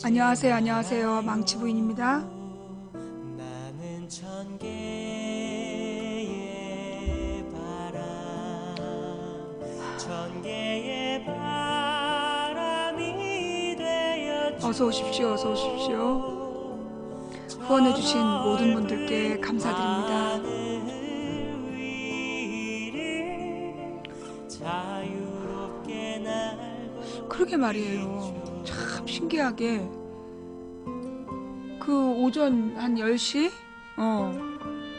안녕하세요, 안녕하세요. 망치 부인입니다. 나는 천개의 바람, 천개의 바람이 되었죠. 어서 오십시오, 어서 오십시오. 후원해주신 모든 분들께 감사드립니다. 그러게 말이에요. 참 신기하게 그 오전 한 10시?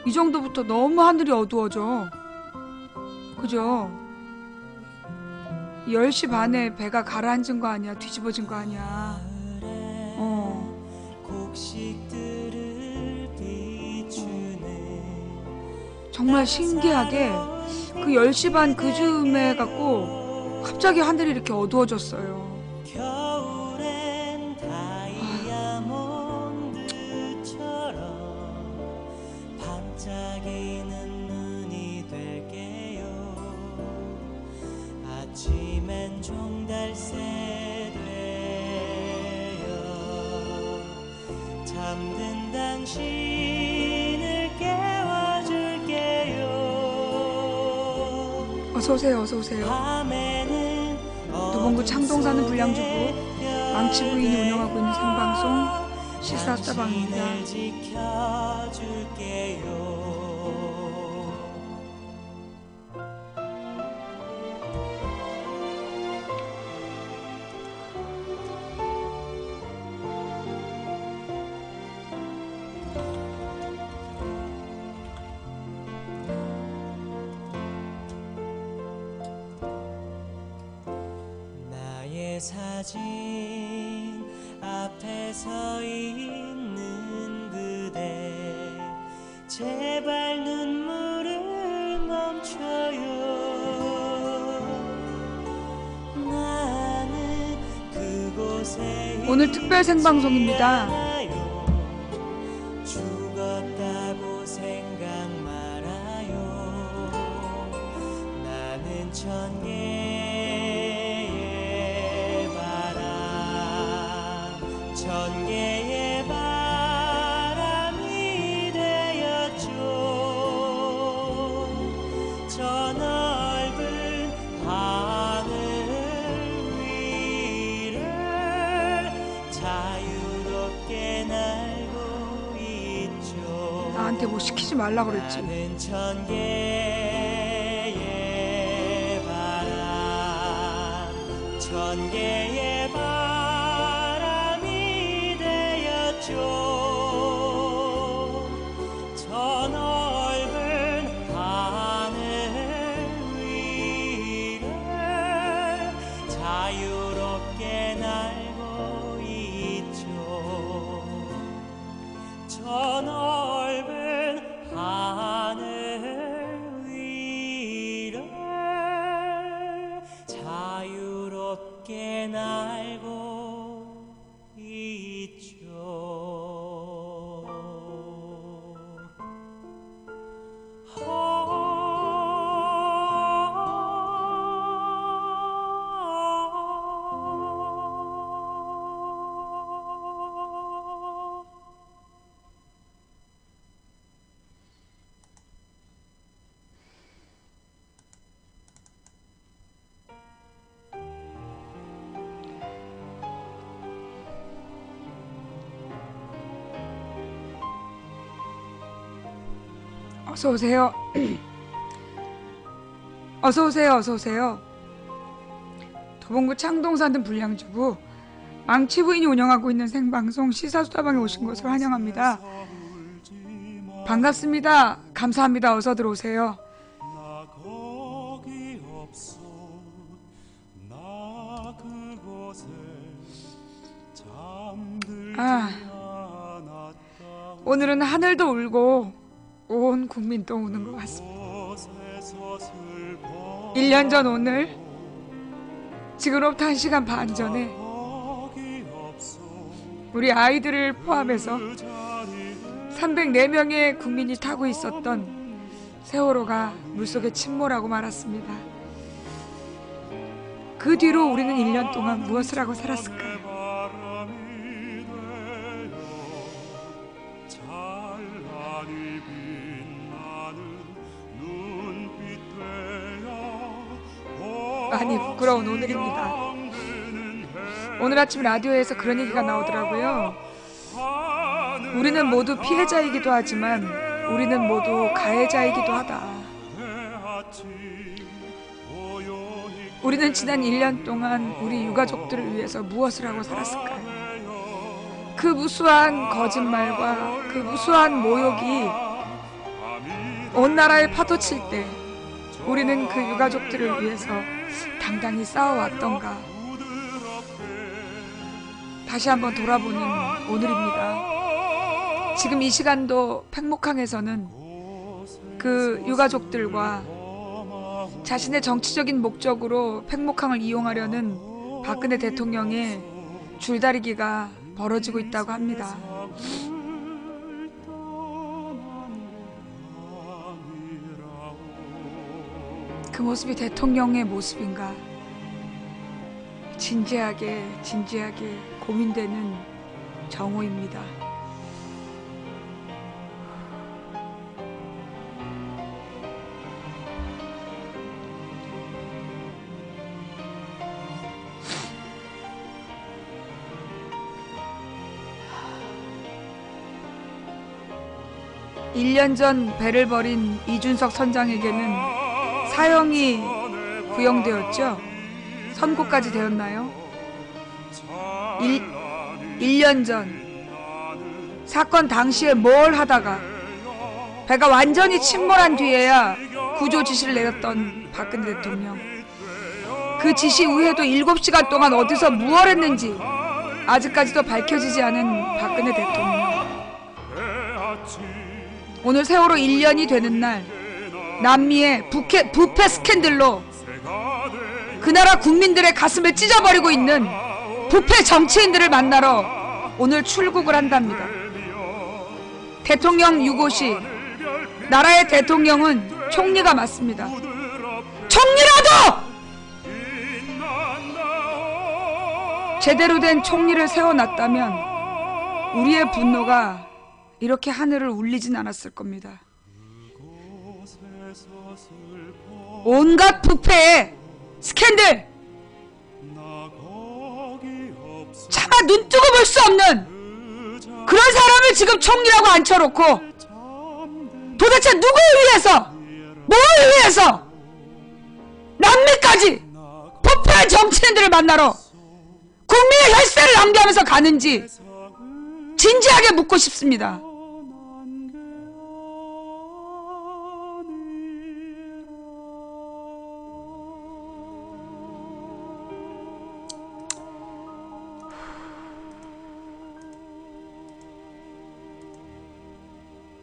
이 정도부터 너무 하늘이 어두워져. 그죠? 10시 반에 배가 가라앉은 거 아니야? 뒤집어진 거 아니야? 정말 신기하게 그 10시 반 그 즈음에 갖고 갑자기 하늘이 이렇게 어두워졌어요. 겨울엔 다이아몬드처럼 반짝이는 눈이 될게요. 아침엔 종달새 되어 잠든 당신을 깨워줄게요. 어서오세요, 어서오세요. 도봉구 창동 사는 불량주부 망치 부인이 운영하고 있는 생방송 시사다방입니다. 사진 앞에 서 있는 그대 제발 눈물을 멈춰요. 나는 그곳에 오늘 특별 생방송입니다. 죽었다고 생각 말아요. 나는 천개 천개의 바람이 되었죠. 저 넓은 하늘 위를 자유롭게 날고 있죠. 나한테 뭐 시키지 말라 그랬지. 나는 천개의 바람, 천개의 바람 저 넓은 하늘 위를 자유롭게 날고 있죠. 저 넓은 하늘 위를 자유롭게 날고 있죠. 어서 오세요. 어서 오세요, 어서 오세요. 도봉구 창동 사는 불량주부 망치 부인이 운영하고 있는 생방송 시사수다방에 오신 것을 환영합니다. 반갑습니다. 감사합니다. 어서 들어오세요. 오늘은 하늘도 울고 온 국민도 우는 것 같습니다. 1년 전 오늘 지금으로부터 1시간 반 전에 우리 아이들을 포함해서 304명의 국민이 타고 있었던 세월호가 물속에 침몰하고 말았습니다. 그 뒤로 우리는 1년 동안 무엇을 하고 살았을까요? 많이 부끄러운 오늘입니다. 오늘 아침 라디오에서 그런 얘기가 나오더라고요. 우리는 모두 피해자이기도 하지만 우리는 모두 가해자이기도 하다. 우리는 지난 1년 동안 우리 유가족들을 위해서 무엇을 하고 살았을까요? 그 무수한 거짓말과 그 무수한 모욕이 온 나라에 파도칠 때 우리는 그 유가족들을 위해서 당당히 싸워왔던가? 다시 한번 돌아보는 오늘입니다. 지금 이 시간도 팽목항에서는 그 유가족들과 자신의 정치적인 목적으로 팽목항을 이용하려는 박근혜 대통령의 줄다리기가 벌어지고 있다고 합니다. 그 모습이 대통령의 모습인가? 진지하게 고민되는 정오입니다. 일 년 전 배를 버린 이준석 선장에게는 사형이 구형되었죠? 선고까지 되었나요? 1년 전 사건 당시에 뭘 하다가 배가 완전히 침몰한 뒤에야 구조 지시를 내렸던 박근혜 대통령. 그 지시 후에도 7시간 동안 어디서 무얼 했는지 아직까지도 밝혀지지 않은 박근혜 대통령. 오늘 세월호 1년이 되는 날 남미의 부패 스캔들로 그 나라 국민들의 가슴을 찢어버리고 있는 부패 정치인들을 만나러 오늘 출국을 한답니다. 대통령 유고시 나라의 대통령은 총리가 맞습니다. 총리라도 제대로 된 총리를 세워놨다면 우리의 분노가 이렇게 하늘을 울리진 않았을 겁니다. 온갖 부패에 스캔들! 차마 눈 뜨고 볼 수 없는 그런 사람을 지금 총리라고 앉혀놓고 도대체 누구를 위해서, 뭘 위해서 남미까지 부패한 정치인들을 만나러 국민의 혈세를 낭비하면서 가는지 진지하게 묻고 싶습니다.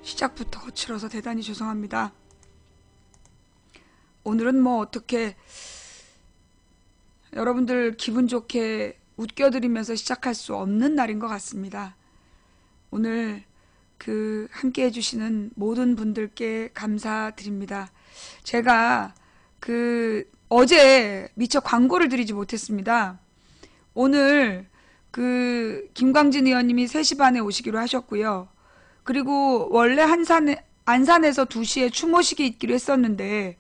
시작부터 거칠어서 대단히 죄송합니다. 오늘은 뭐 어떻게 여러분들 기분 좋게 웃겨드리면서 시작할 수 없는 날인 것 같습니다. 오늘 함께 해주시는 모든 분들께 감사드립니다. 제가 어제 미처 광고를 드리지 못했습니다. 오늘 김광진 의원님이 3시 반에 오시기로 하셨고요. 그리고 원래 안산에서 2시에 추모식이 있기로 했었는데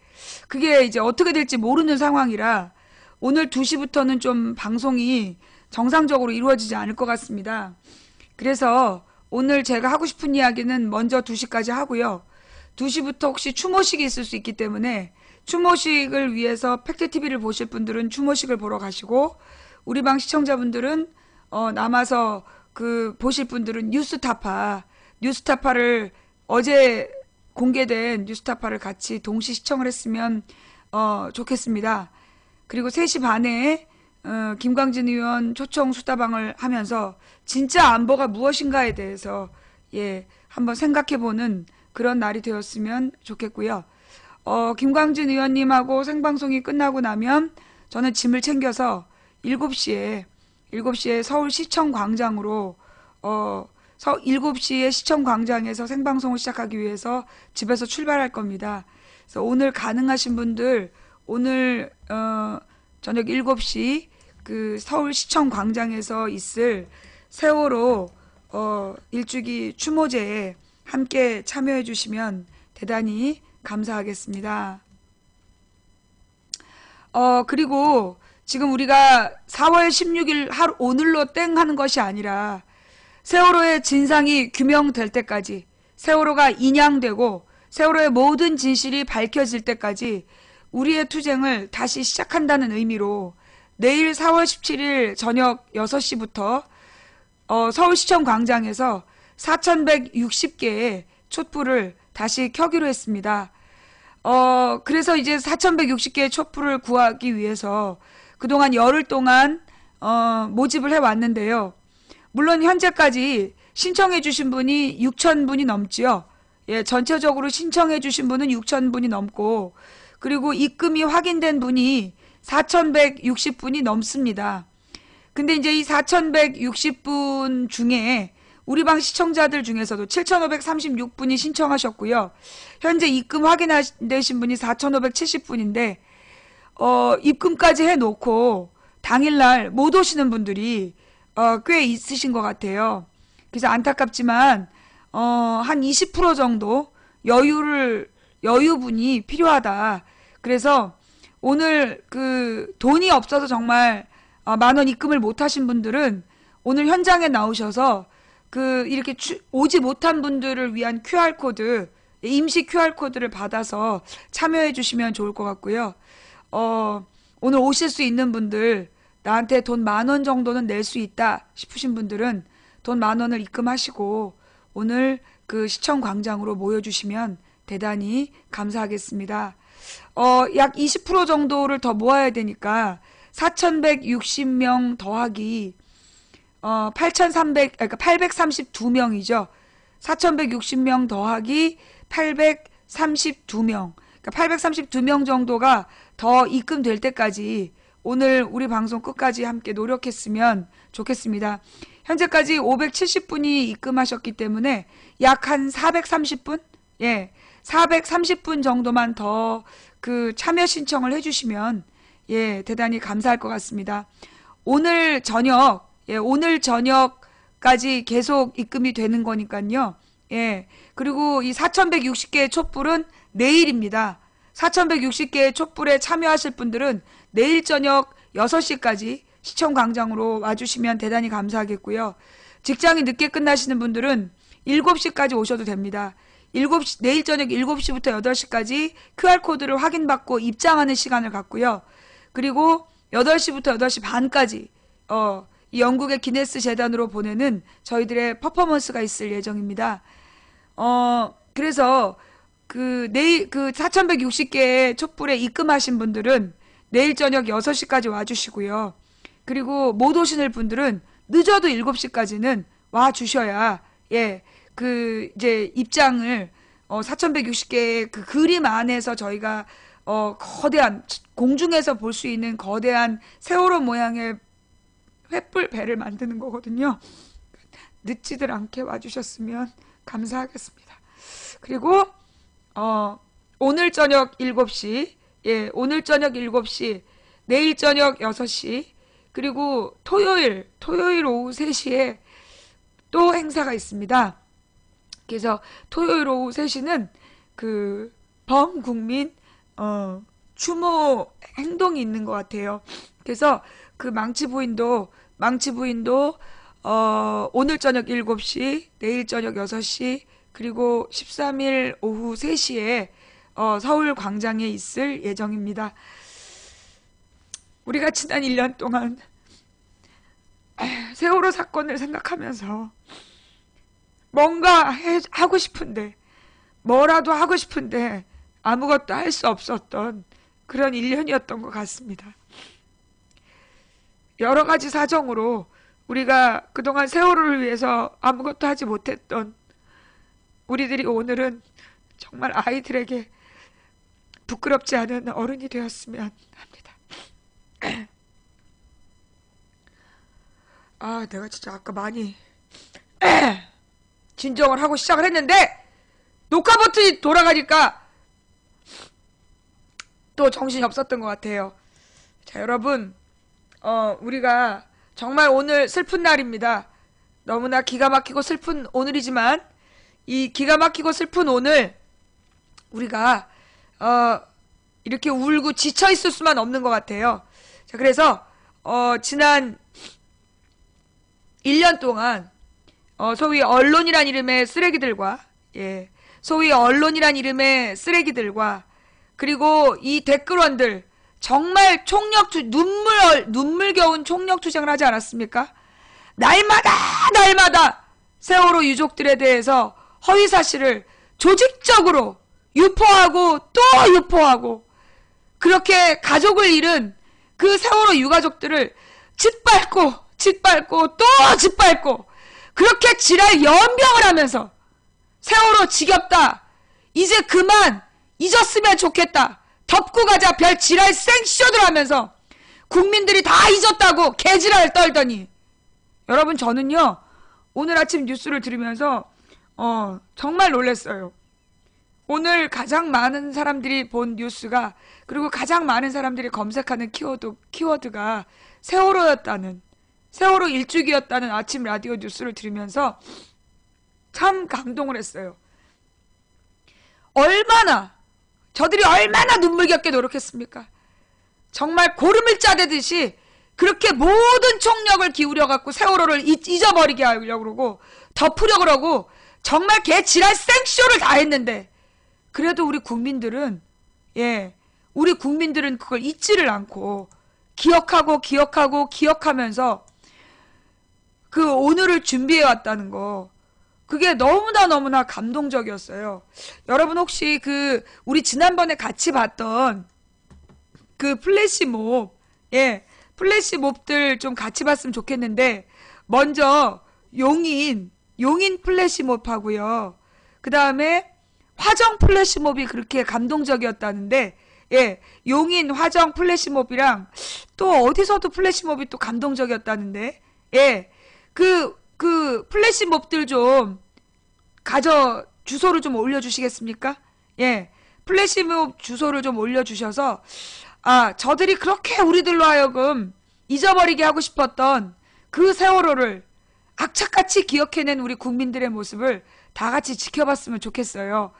그게 이제 어떻게 될지 모르는 상황이라 오늘 2시부터는 좀 방송이 정상적으로 이루어지지 않을 것 같습니다. 그래서 오늘 제가 하고 싶은 이야기는 먼저 2시까지 하고요. 2시부터 혹시 추모식이 있을 수 있기 때문에 추모식을 위해서 팩트TV를 보실 분들은 추모식을 보러 가시고 우리 방 시청자분들은 남아서 보실 분들은 뉴스타파를 어제 공개된 뉴스타파를 같이 동시 시청을 했으면 좋겠습니다. 그리고 3시 반에 김광진 의원 초청 수다방을 하면서 진짜 안보가 무엇인가에 대해서 한번 생각해보는 그런 날이 되었으면 좋겠고요. 김광진 의원님하고 생방송이 끝나고 나면 저는 짐을 챙겨서 7시에 서울시청 광장으로 7시에 시청 광장에서 생방송을 시작하기 위해서 집에서 출발할 겁니다. 그래서 오늘 가능하신 분들 오늘 저녁 7시 그 서울시청 광장에서 있을 세월호 일주기 추모제에 함께 참여해 주시면 대단히 감사하겠습니다. 그리고 지금 우리가 4월 16일 하루 오늘로 땡 하는 것이 아니라 세월호의 진상이 규명될 때까지, 세월호가 인양되고 세월호의 모든 진실이 밝혀질 때까지 우리의 투쟁을 다시 시작한다는 의미로 내일 4월 17일 저녁 6시부터 서울시청 광장에서 4,160개의 촛불을 다시 켜기로 했습니다. 그래서 이제 4,160개의 촛불을 구하기 위해서 그동안 열흘 동안 모집을 해왔는데요. 물론 현재까지 신청해 주신 분이 6,000분이 넘지요. 예, 전체적으로 신청해 주신 분은 6,000분이 넘고, 그리고 입금이 확인된 분이 4,160분이 넘습니다. 근데 이제 이 4,160분 중에 우리 방 시청자들 중에서도 7,536분이 신청하셨고요. 현재 입금 확인되신 분이 4,570분인데 입금까지 해놓고 당일날 못 오시는 분들이 꽤 있으신 것 같아요. 그래서 안타깝지만 한 20% 정도 여유분이 필요하다. 그래서 오늘 그 돈이 없어서 정말 10,000원 입금을 못 하신 분들은 오늘 현장에 나오셔서 그 이렇게 오지 못한 분들을 위한 QR코드, 임시 QR코드를 받아서 참여해 주시면 좋을 것 같고요. 오늘 오실 수 있는 분들, 나한테 돈 10,000원 정도는 낼 수 있다 싶으신 분들은 돈 10,000원을 입금하시고 오늘 그 시청 광장으로 모여주시면 대단히 감사하겠습니다. 약 20% 정도를 더 모아야 되니까 4,160명 더하기 832명이죠. 4,160명 더하기 832명. 그러니까 832명 정도가 더 입금될 때까지 오늘 우리 방송 끝까지 함께 노력했으면 좋겠습니다. 현재까지 570분이 입금하셨기 때문에 약 한 430분? 예. 430분 정도만 더 그 참여 신청을 해주시면 예, 대단히 감사할 것 같습니다. 오늘 저녁까지 계속 입금이 되는 거니까요. 예. 그리고 이 4,160개의 촛불은 내일입니다. 4,160개의 촛불에 참여하실 분들은 내일 저녁 6시까지 시청 광장으로 와주시면 대단히 감사하겠고요. 직장이 늦게 끝나시는 분들은 7시까지 오셔도 됩니다. 내일 저녁 7시부터 8시까지 QR코드를 확인받고 입장하는 시간을 갖고요. 그리고 8시부터 8시 반까지 이 영국의 기네스 재단으로 보내는 저희들의 퍼포먼스가 있을 예정입니다. 그래서 내일 4,160개의 촛불에 입금하신 분들은 내일 저녁 6시까지 와주시고요. 그리고 못 오시는 분들은 늦어도 7시까지는 와주셔야, 예, 이제 입장을, 4,160개의 그 그림 안에서 저희가, 거대한, 공중에서 볼 수 있는 거대한 세월호 모양의 횃불 배를 만드는 거거든요. 늦지들 않게 와주셨으면 감사하겠습니다. 그리고, 오늘 저녁 7시, 예, 오늘 저녁 7시, 내일 저녁 6시, 그리고 토요일 오후 3시에 또 행사가 있습니다. 그래서 토요일 오후 3시는 그 범국민 추모 행동이 있는 것 같아요. 그래서 그 망치부인도 오늘 저녁 7시, 내일 저녁 6시, 그리고 13일 오후 3시에 서울 광장에 있을 예정입니다. 우리가 지난 1년 동안 세월호 사건을 생각하면서 뭔가 하고 싶은데, 뭐라도 하고 싶은데 아무것도 할 수 없었던 그런 1년이었던 것 같습니다. 여러 가지 사정으로 우리가 그동안 세월호를 위해서 아무것도 하지 못했던 우리들이 오늘은 정말 아이들에게 부끄럽지 않은 어른이 되었으면 합니다. 내가 진짜 아까 많이 진정을 하고 시작을 했는데 녹화 버튼이 돌아가니까 또 정신이 없었던 것 같아요. 자, 여러분, 우리가 정말 오늘 슬픈 날입니다. 너무나 기가 막히고 슬픈 오늘이지만 이 기가 막히고 슬픈 오늘 우리가 이렇게 울고 지쳐 있을 수만 없는 것 같아요. 자, 그래서 지난 1년 동안 소위 언론이란 이름의 쓰레기들과 소위 언론이란 이름의 쓰레기들과 그리고 이 댓글원들 정말 눈물겨운 총력투쟁을 하지 않았습니까? 날마다 세월호 유족들에 대해서 허위사실을 조직적으로 유포하고 또 유포하고 그렇게 가족을 잃은 그 세월호 유가족들을 짓밟고 또 짓밟고 그렇게 지랄 연병을 하면서 세월호 지겹다. 이제 그만 잊었으면 좋겠다. 덮고 가자 별 지랄 생쇼들 하면서 국민들이 다 잊었다고 개지랄 떨더니 여러분 저는요 오늘 아침 뉴스를 들으면서 정말 놀랐어요. 오늘 가장 많은 사람들이 본 뉴스가 그리고 가장 많은 사람들이 검색하는 키워드가 세월호였다는 세월호 일주기였다는 아침 라디오 뉴스를 들으면서 참 감동을 했어요. 저들이 얼마나 눈물겹게 노력했습니까? 정말 고름을 짜대듯이 그렇게 모든 총력을 기울여갖고 세월호를 잊어버리게 하려고 그러고 덮으려고 그러고 정말 개지랄 생쇼를 다 했는데 그래도 우리 국민들은 그걸 잊지를 않고 기억하면서 그 오늘을 준비해 왔다는 거 그게 너무나 감동적이었어요. 여러분 혹시 우리 지난번에 같이 봤던 그 플래시몹 플래시몹들 좀 같이 봤으면 좋겠는데 먼저 용인 플래시몹하고요. 그 다음에 화정 플래시몹이 그렇게 감동적이었다는데 용인 화정 플래시몹이랑 또 어디서도 플래시몹이 또 감동적이었다는데 그 플래시몹들 좀 주소를 좀 올려주시겠습니까? 플래시몹 주소를 좀 올려주셔서 저들이 그렇게 우리들로 하여금 잊어버리게 하고 싶었던 그 세월호를 악착같이 기억해낸 우리 국민들의 모습을 다 같이 지켜봤으면 좋겠어요.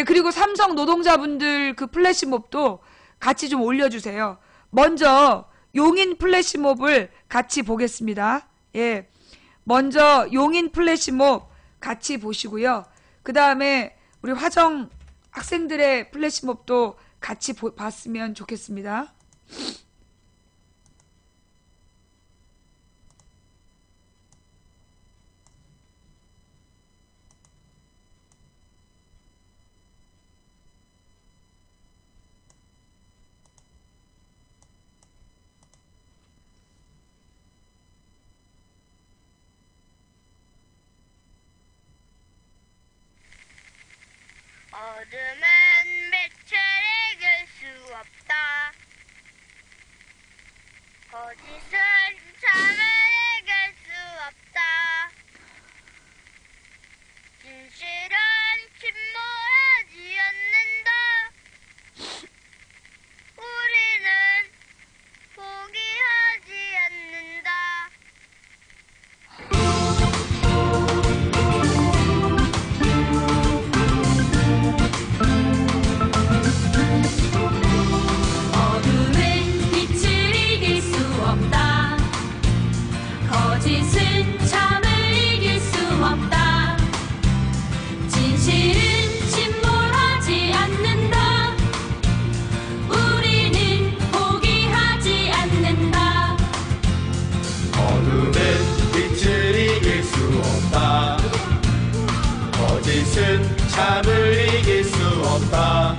그리고 삼성 노동자분들 그 플래시몹도 같이 좀 올려주세요. 먼저 용인 플래시몹을 같이 보겠습니다. 먼저 용인 플래시몹 같이 보시고요. 그 다음에 우리 화정 학생들의 플래시몹도 같이 봤으면 좋겠습니다. 어둠은 빛을 이길 수 없다. 거짓은 참을 이길 수 없다. 진실은 침몰하지 않는다. 우리는 포기하지 않는다. 거짓은 참을 이길 수 없다. 진실은 침몰하지 않는다. 우리는 포기하지 않는다. 어둠은 빛을 이길 수 없다. 거짓은 참을 이길 수 없다.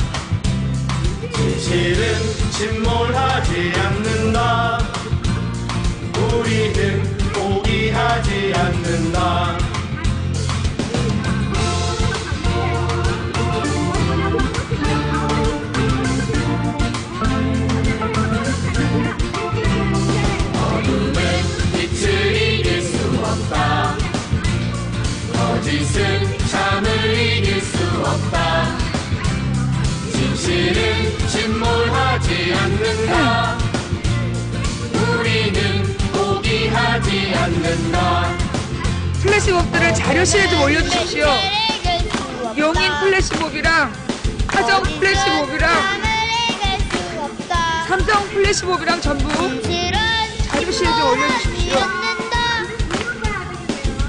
진실은 침몰하지 않는다. 우리는 포기하지 않는다. 어둠은 빛을 이길 수 없다. 거짓은 참을 이길 수 없다. 진실은 침몰하지 않는다. 춤몰하지 않는다. 플래시몹들을 자료실에 좀 올려주십시오. 용인 플래시몹이랑 화정 플래시몹이랑 삼성 플래시몹이랑 전부 자료실에 좀 올려주십시오.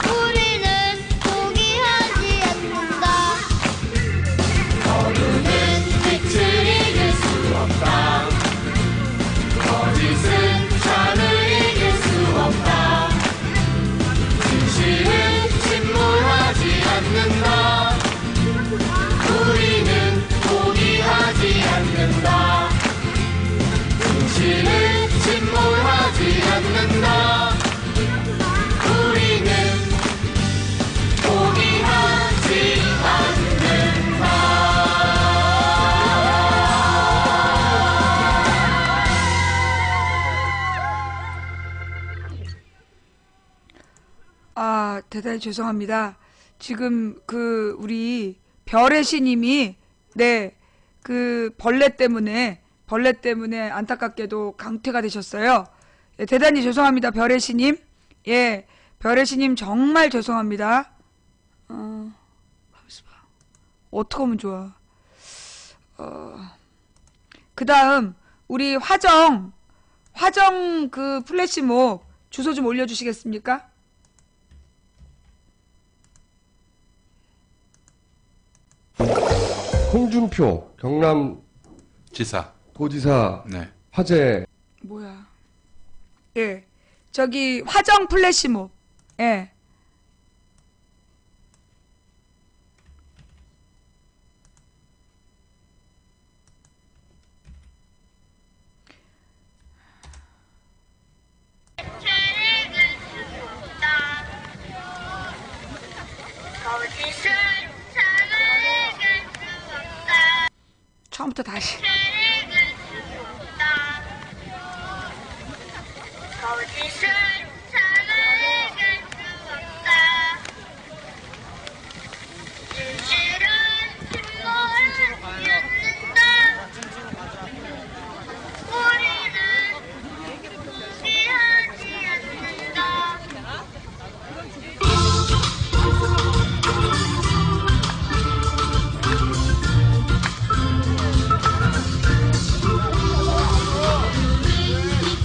우리는 포기하지 않는다. 어둠은 빛을 이길 수 없다. 거짓은 잠을 이길 수 없다. 진실은 침몰하지 않는다. 우리는 포기하지 않는다. 진실은 침몰하지 않는다. 우리는 포기하지 않는다. 아, 대단히 죄송합니다. 지금 우리 별의 시님이 벌레 때문에 안타깝게도 강퇴가 되셨어요. 예, 대단히 죄송합니다, 별의 시님. 예, 별의 시님 정말 죄송합니다. 어떻게 하면 좋아? 그 다음 우리 화정 플래시몹 주소 좀 올려주시겠습니까? 홍준표 경남 지사. 도지사 네. 화재. 뭐야? 예, 저기 화정 플래시몹. 예. 죄를 수 없다. 거짓은 잠을 이길 수 없다. 처음부터 다시. 죄를 수 없다. 거짓은 잠을 이길 수 없다. 진실은 침몰하지 않는다. 우리는 포기하지 않는다.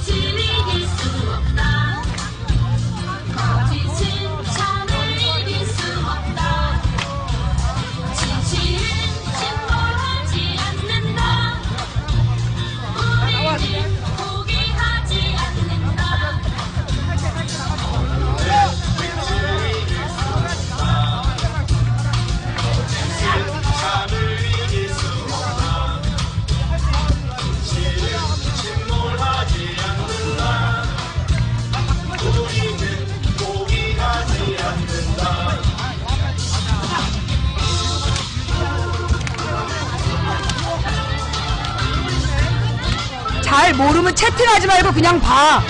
빛을 이길 수 없다. 거짓은 잠을 이길 수 없다. 진실은 침몰하지 않는다. 우리는 포기하지 않는다. 잠을 이길 수 없다. 진실은 침몰하지 않는다. 우리는 포기하지 않는다. 잘 모르면 채팅하지 말고 그냥 봐. 어?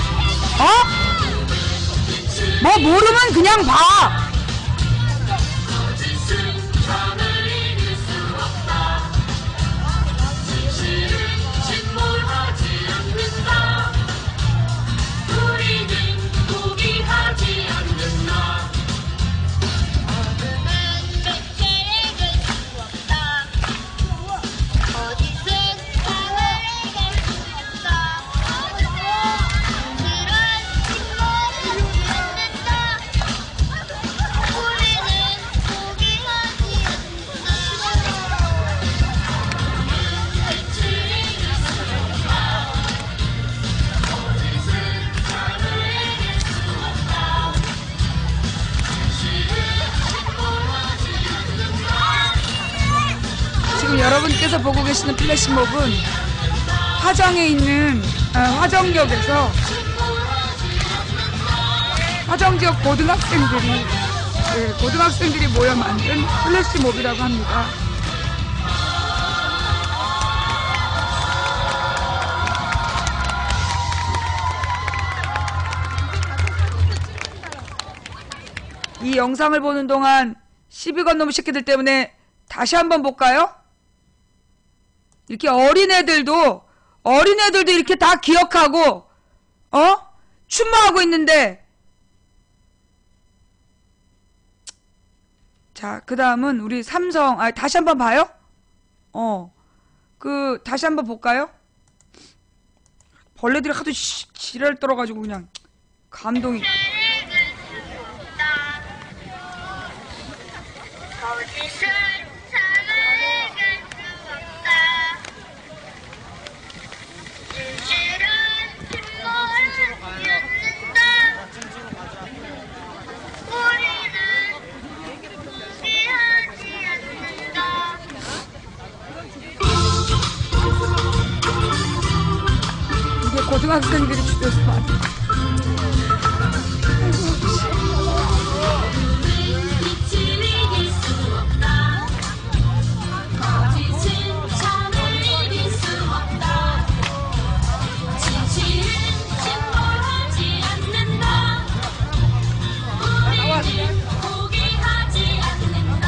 뭐 모르면 그냥 봐. 거짓은 잠을 이길 수 없다. 진실은 침몰하지 않는다. 우리는 포기하지 않는다. 어둠은 빛을 이길 수 없다. 거짓은 잠을 이길 수 없다. 진실은 침몰하지 않는다. 우리는 포기하지 지금 여러분께서 보고 계시는 플래시몹은 화정에 있는 화정역에서 화정 지역 고등학생들이 모여 만든 플래시몹이라고 합니다. 이 영상을 보는 동안 시비 건 놈 새끼들 때문에 다시 한번 볼까요? 이렇게 어린애들도 이렇게 다 기억하고, 추모하고 있는데, 자, 그 다음은 우리 삼성, 다시 한번 봐요? 다시 한번 볼까요? 벌레들이 하도 지랄 떨어가지고 그냥 감동이. 거짓은 참을 수 없다. 진실은 침몰을 이었는다. 우리는 포기하지 않는다. 이게 고등학생들이 주변에서 많이. 빛을 이길 수 없다. 거짓은 참을 이길 수 없다. 진실은 침몰하지 않는다. 우리는 포기하지 않는다.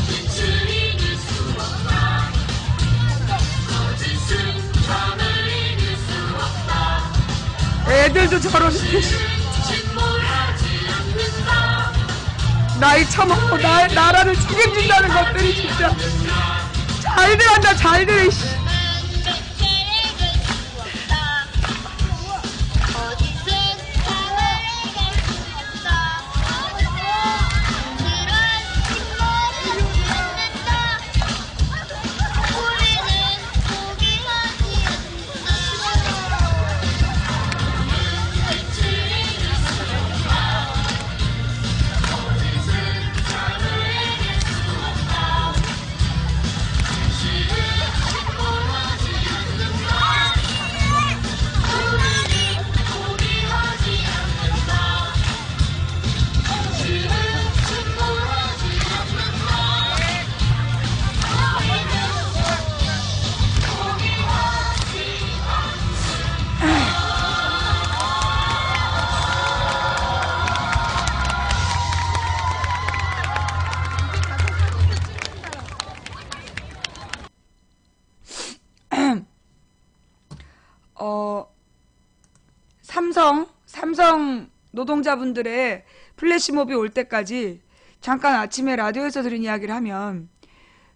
빛을 이길 수 없다. 거짓은 참을 이길 수 없다. 애들도 저러는데 침몰하지 않는다. 나이 처먹고 나라를 책임진다는 것들이 진짜 잘들 한다 잘들. 빛을 이길 수 없다. 거짓은 참을 이길 수 없다. 진실은 침몰하지 않는다. 우리는 포기하지 않는다. 빛을 이길 수 없다. 거짓은 참을 이길 수 없다. 진실은 침몰하지 않는다. 우리는 포기하지 않는다. 진실은 침몰하지 않는다. 삼성 노동자분들의 플래시몹이 올 때까지 잠깐 아침에 라디오에서 들은 이야기를 하면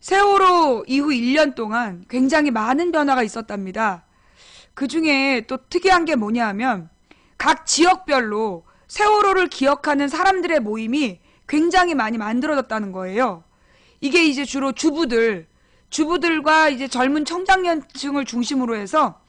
세월호 이후 1년 동안 굉장히 많은 변화가 있었답니다. 그 중에 또 특이한 게 뭐냐 하면 각 지역별로 세월호를 기억하는 사람들의 모임이 굉장히 많이 만들어졌다는 거예요. 이게 이제 주로 주부들과 이제 젊은 청장년층을 중심으로 해서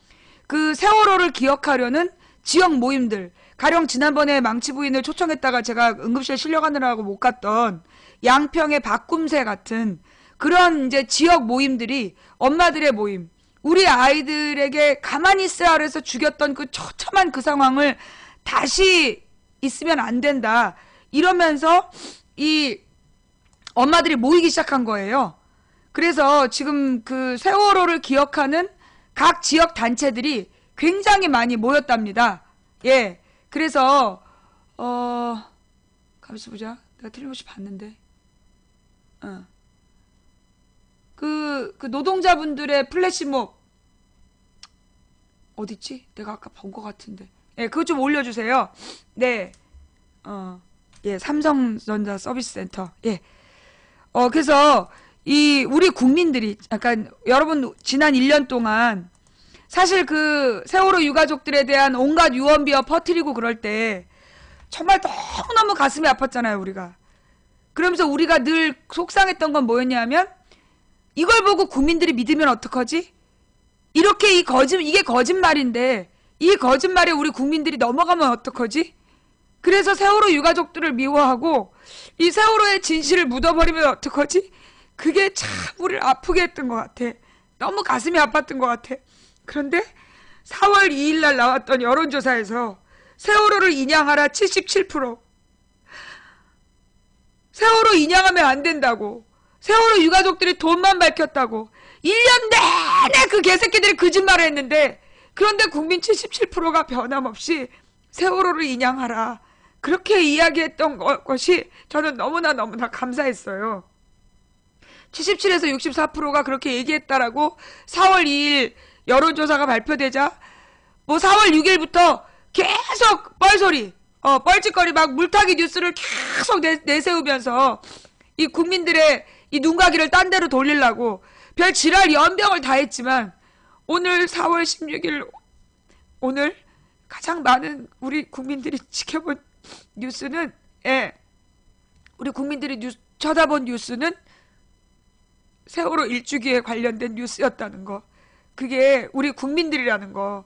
그 세월호를 기억하려는 지역 모임들, 가령 지난번에 망치부인을 초청했다가 제가 응급실에 실려가느라고 못 갔던 양평의 박꿈새 같은 그런 이제 지역 모임들이 엄마들의 모임, 우리 아이들에게 가만히 있으라 그래서 죽였던 그 처참한 그 상황을 다시 있으면 안 된다. 이러면서 이 엄마들이 모이기 시작한 거예요. 그래서 지금 그 세월호를 기억하는 각 지역 단체들이 굉장히 많이 모였답니다. 예. 그래서, 가만있어 보자. 내가 틀림없이 봤는데. 그 노동자분들의 플래시몹, 어딨지? 내가 아까 본 것 같은데. 예, 그거 좀 올려주세요. 네. 예, 삼성전자 서비스센터. 예. 그래서, 우리 국민들이, 약간, 여러분, 지난 1년 동안, 사실 그 세월호 유가족들에 대한 온갖 유언비어 퍼뜨리고 그럴 때 정말 너무너무 가슴이 아팠잖아요, 우리가. 그러면서 우리가 늘 속상했던 건 뭐였냐면 이걸 보고 국민들이 믿으면 어떡하지? 이렇게 이게 거짓말인데 이 거짓말에 우리 국민들이 넘어가면 어떡하지? 그래서 세월호 유가족들을 미워하고 이 세월호의 진실을 묻어버리면 어떡하지? 그게 참 우리를 아프게 했던 것 같아. 너무 가슴이 아팠던 것 같아. 그런데 4월 2일 날 나왔던 여론조사에서 세월호를 인양하라 77%, 세월호 인양하면 안 된다고. 세월호 유가족들이 돈만 밝혔다고. 1년 내내 그 개새끼들이 거짓말을 했는데, 그런데 국민 77%가 변함없이 세월호를 인양하라. 그렇게 이야기했던 것이 저는 너무나 감사했어요. 77에서 64%가 그렇게 얘기했다라고 4월 2일 여론조사가 발표되자 뭐 4월 6일부터 계속 뻘소리, 뻘짓거리 막 물타기 뉴스를 계속 내세우면서 이 국민들의 이 눈가기를 딴 데로 돌리려고 별 지랄 연병을 다 했지만, 오늘 4월 16일 오늘 가장 많은 우리 국민들이 지켜본 뉴스는, 우리 국민들이 쳐다본 뉴스는 세월호 일주기에 관련된 뉴스였다는 거. 그게 우리 국민들이라는 거.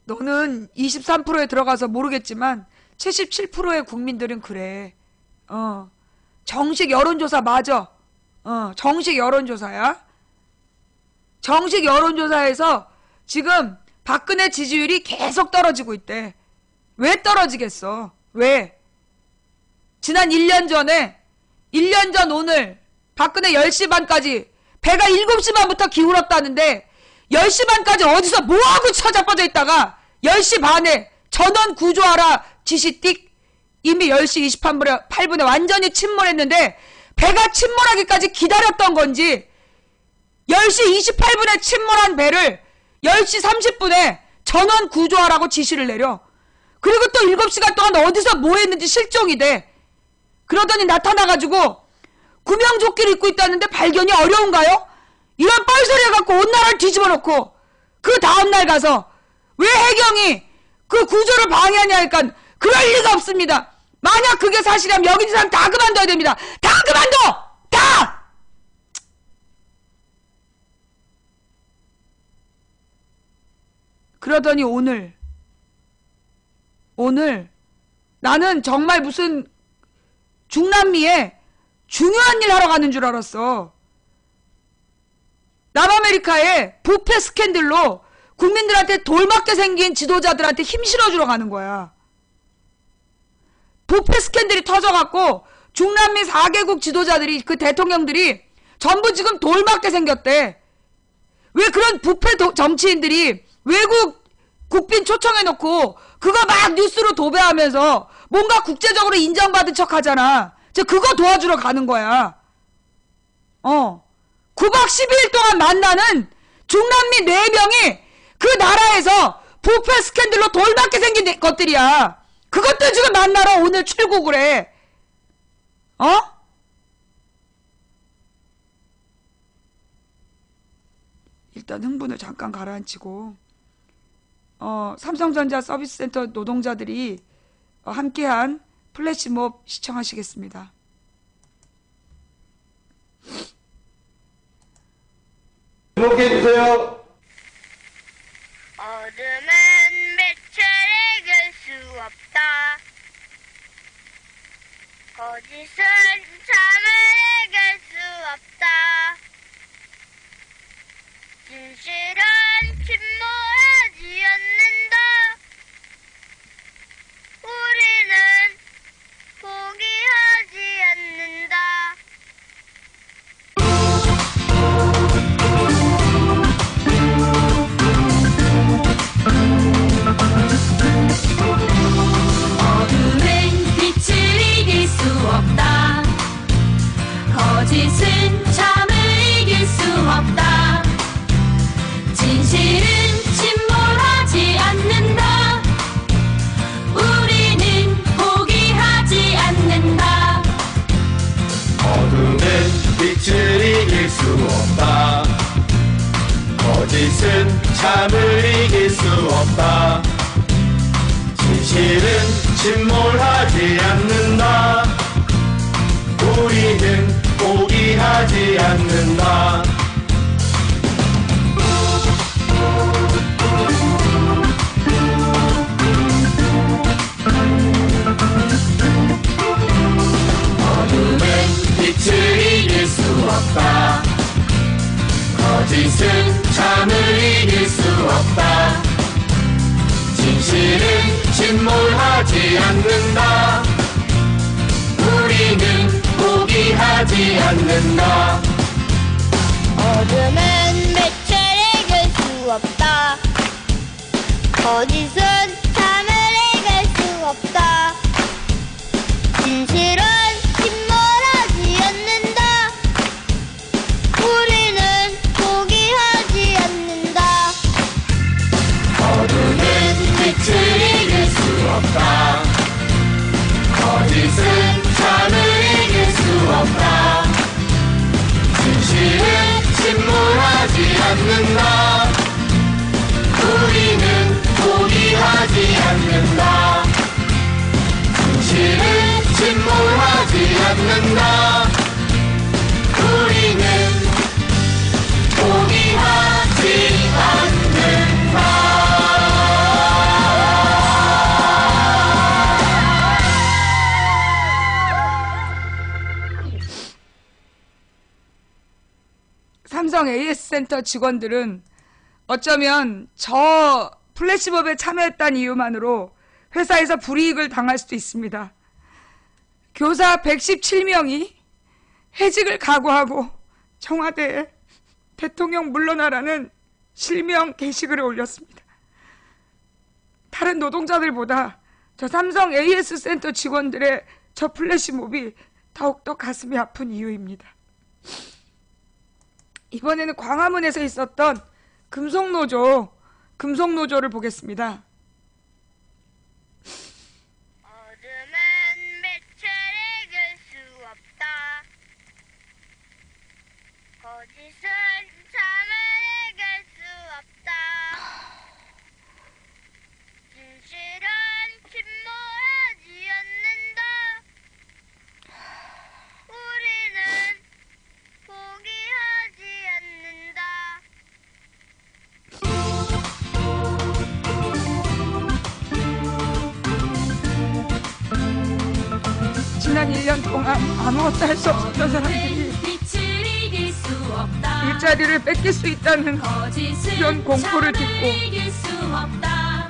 너는 23%에 들어가서 모르겠지만 77%의 국민들은 그래. 정식 여론조사 맞아. 정식 여론조사야. 정식 여론조사에서 지금 박근혜 지지율이 계속 떨어지고 있대. 왜 떨어지겠어? 왜? 지난 1년 전에, 1년 전 오늘 박근혜 10시 반까지 배가 7시 반부터 기울었다는데 10시 반까지 어디서 뭐하고 쳐자빠져 있다가 10시 반에 전원 구조하라 지시 띡, 이미 10시 28분에 완전히 침몰했는데 배가 침몰하기까지 기다렸던 건지 10시 28분에 침몰한 배를 10시 30분에 전원 구조하라고 지시를 내려. 그리고 또 7시간 동안 어디서 뭐 했는지 실종이 돼. 그러더니 나타나가지고 구명조끼를 입고 있다는데 발견이 어려운가요? 이런 뻘소리 해갖고 온 나라를 뒤집어 놓고 그 다음날 가서 왜 해경이 그 구조를 방해하냐 하니까 그럴 리가 없습니다. 만약 그게 사실이라면 여기 있는 사람 다 그만둬야 됩니다. 다 그만둬! 다! 그러더니 오늘 나는 정말 무슨 중남미에 중요한 일 하러 가는 줄 알았어. 남아메리카에 부패 스캔들로 국민들한테 돌맞게 생긴 지도자들한테 힘 실어주러 가는 거야. 부패 스캔들이 터져갖고 중남미 4개국 지도자들이, 그 대통령들이 전부 지금 돌맞게 생겼대. 왜 그런 부패 정치인들이 외국 국빈 초청해놓고 그거 막 뉴스로 도배하면서 뭔가 국제적으로 인정받은 척 하잖아. 그거 도와주러 가는 거야. 9박 12일 동안 만나는 중남미 4명이 그 나라에서 부패 스캔들로 돌맞게 생긴 것들이야. 그것들 지금 만나러 오늘 출국을 해. 일단 흥분을 잠깐 가라앉히고, 삼성전자 서비스센터 노동자들이 함께한 플래시몹 시청하시겠습니다. 주목해주세요. 어둠은 빛을 이길 수 없다. 거짓은 잠을 이길 수 없다. 진실은 침몰하지 않는다. 우리는 포기하지 않는다. 어둠은 빛을 이길 수 없다. 거짓은 잠을 이길 수 없다. 진실은 침몰하지 않는다. 우리는 포기하지 않는다. 어둠은 빛을 이길 수 없다. 거짓은 참을 이길 수 없다. 진실은 침몰하지 않는다. 우리는 포기하지 않는다. 어둠은 빛을 이길 수 없다. 거짓은 참을 이길 수 없다. 진실은 진실은 침몰하지 않는다. 우리는 포기하지 않는다. 어둠은 빛을 이길 수 없다. 거짓은 참을 이길 수 없다. 진실은 침몰하지 않는다. 우리는 포기하지 않는다. 어둠은 빛을 이길 수 없다. 거짓은 참을 이길 수 없다. 진실은 침몰하지 않는다. 우리는 포기하지 않는다. 진실은 침몰하지 않는다. 우리는 포기하지 않는다. 삼성 AS센터 직원들은 어쩌면 저 플래시몹에 참여했다는 이유만으로 회사에서 불이익을 당할 수도 있습니다. 교사 117명이 해직을 각오하고 청와대에 대통령 물러나라는 실명 게시글을 올렸습니다. 다른 노동자들보다 저 삼성 AS센터 직원들의 저 플래시몹이 더욱더 가슴이 아픈 이유입니다. 이번에는 광화문에서 있었던 금속노조를 보겠습니다. 어둠은 빛을 이길 수 없다. 거짓은 참을 이길 수 없다. 진실은 침몰하지 않는다. 우리는 포기하지 않는다. 지난 1년 동안 아무것도 할 수 없었던 사람들이 빛을 이길 수 없다. 일자리를 뺏길 수 있다는 거짓은 이런 공포를 참을 듣고 이길 수 없다.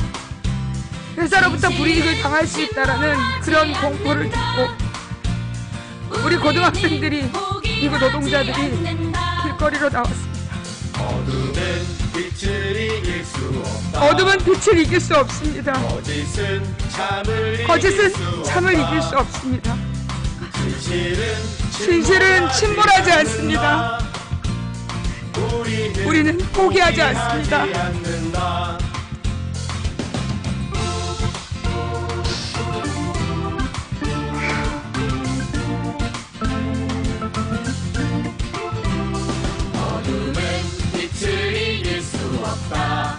회사로부터 불이익을 당할 수 있다는 그런 공포를 듣고 우리 고등학생들이 미국 노동자들이 길거리로 나왔습니다. 어둠은 빛을 이길 수 없다. 어둠은 빛을 이길 수 없습니다. 거짓은 참을 이길 수 없습니다. 진실은 진실은 침몰하지 않습니다. 우리는 포기하지 않습니다. 않는다. 어둠은 빛을 이길 수 없다.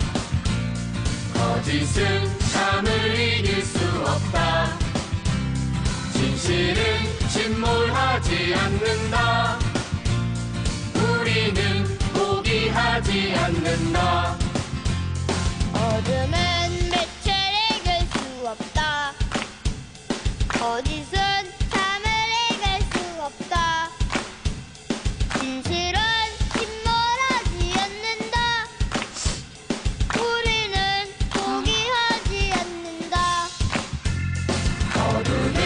거짓은 참을 이길 수 없다. 진실은 침몰하지 않는다. 우리는 포기하지 않는다. 어둠은 빛을 이길 수 없다. 거짓은 참을 이길 수 없다. 진실은 침몰하지 않는다. 우리는 포기하지 않는다. 어둠은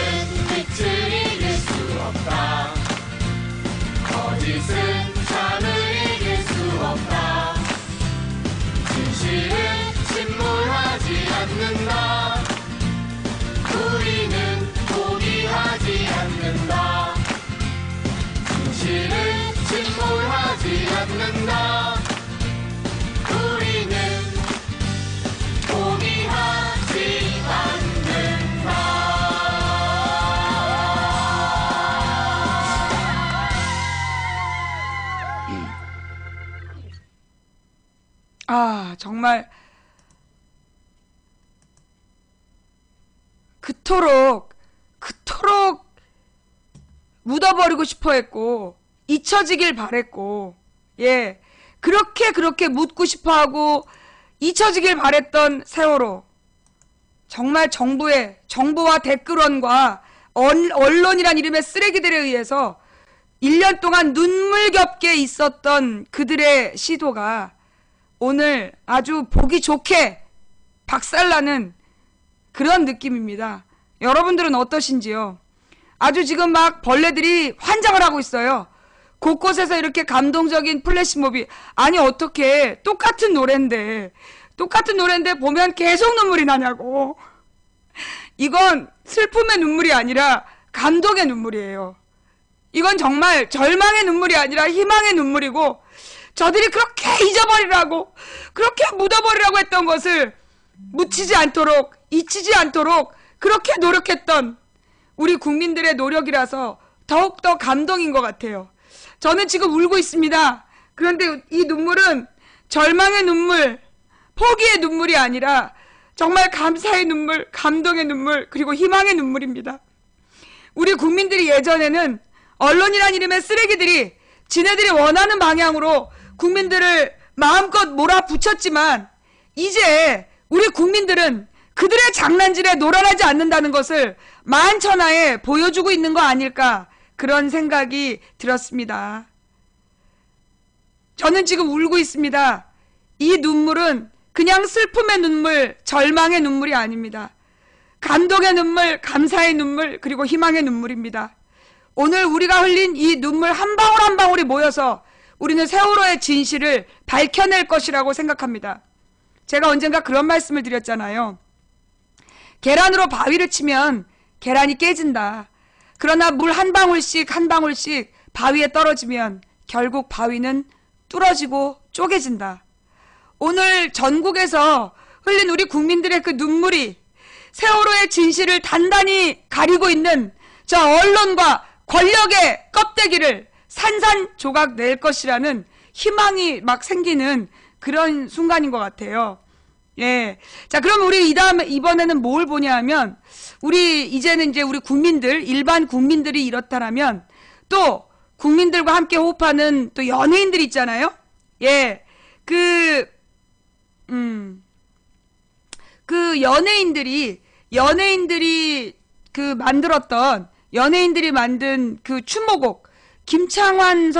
빛을 이길 수 없다. 거짓은 참을 이길 수 없다. 진실은 침몰하지 않는다. 우리는 포기하지 않는다. 진실은 침몰하지 않는다. 우리는 포기하지 않는다. 정말 그토록 묻어버리고 싶어 했고 잊혀지길 바랬고 그렇게 묻고 싶어 하고 잊혀지길 바랬던 세월호, 정말 정부와 댓글원과 언론이란 이름의 쓰레기들에 의해서 1년 동안 눈물겹게 있었던 그들의 시도가 오늘 아주 보기 좋게 박살나는 그런 느낌입니다. 여러분들은 어떠신지요? 아주 지금 막 벌레들이 환장을 하고 있어요. 곳곳에서 이렇게 감동적인 플래시몹이, 아니 어떻게 똑같은 노래인데 보면 계속 눈물이 나냐고. 이건 슬픔의 눈물이 아니라 감동의 눈물이에요. 이건 정말 절망의 눈물이 아니라 희망의 눈물이고, 저들이 그렇게 잊어버리라고, 그렇게 묻어버리라고 했던 것을 묻히지 않도록, 잊히지 않도록 그렇게 노력했던 우리 국민들의 노력이라서 더욱더 감동인 것 같아요. 저는 지금 울고 있습니다. 그런데 이 눈물은 절망의 눈물, 포기의 눈물이 아니라 정말 감사의 눈물, 감동의 눈물, 그리고 희망의 눈물입니다. 우리 국민들이 예전에는 언론이란 이름의 쓰레기들이 지네들이 원하는 방향으로 국민들을 마음껏 몰아붙였지만, 이제 우리 국민들은 그들의 장난질에 놀아나지 않는다는 것을 만천하에 보여주고 있는 거 아닐까, 그런 생각이 들었습니다. 저는 지금 울고 있습니다. 이 눈물은 그냥 슬픔의 눈물, 절망의 눈물이 아닙니다. 감동의 눈물, 감사의 눈물, 그리고 희망의 눈물입니다. 오늘 우리가 흘린 이 눈물 한 방울 한 방울이 모여서 우리는 세월호의 진실을 밝혀낼 것이라고 생각합니다. 제가 언젠가 그런 말씀을 드렸잖아요. 계란으로 바위를 치면 계란이 깨진다. 그러나 물 한 방울씩 한 방울씩 바위에 떨어지면 결국 바위는 뚫어지고 쪼개진다. 오늘 전국에서 흘린 우리 국민들의 그 눈물이 세월호의 진실을 단단히 가리고 있는 저 언론과 권력의 껍데기를 산산조각 낼 것이라는 희망이 막 생기는 그런 순간인 것 같아요. 예. 자, 그럼 우리 이번에는 뭘 보냐 하면, 이제는 이제 우리 국민들, 일반 국민들이 이렇다라면, 또 국민들과 함께 호흡하는 또 연예인들 있잖아요? 예. 그 연예인들이 연예인들이 만든 그 추모곡, 김창완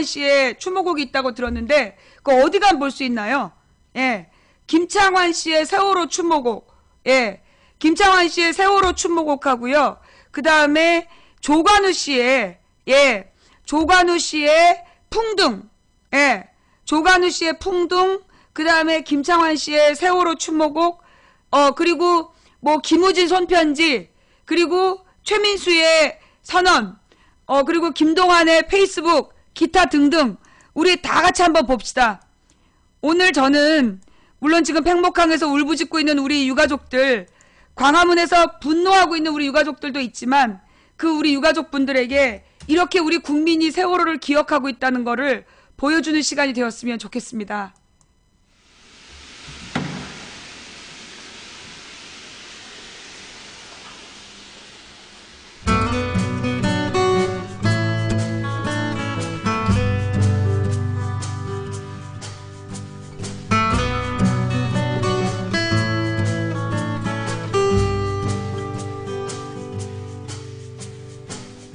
씨의 추모곡이 있다고 들었는데, 그거 어디 가면 볼 수 있나요? 예. 김창완 씨의 세월호 추모곡, 예. 김창완 씨의 세월호 추모곡하고요. 그 다음에 조관우 씨의 풍등, 예. 조관우 씨의 풍등, 그 다음에 김창완 씨의 세월호 추모곡, 그리고 뭐 김우진 손편지, 그리고 최민수의 선언, 그리고 김동완의 페이스북, 기타 등등, 우리 다 같이 한번 봅시다. 오늘 저는 물론 지금 팽목항에서 울부짖고 있는 우리 유가족들, 광화문에서 분노하고 있는 우리 유가족들도 있지만, 그 우리 유가족분들에게 이렇게 우리 국민이 세월호를 기억하고 있다는 것을 보여주는 시간이 되었으면 좋겠습니다.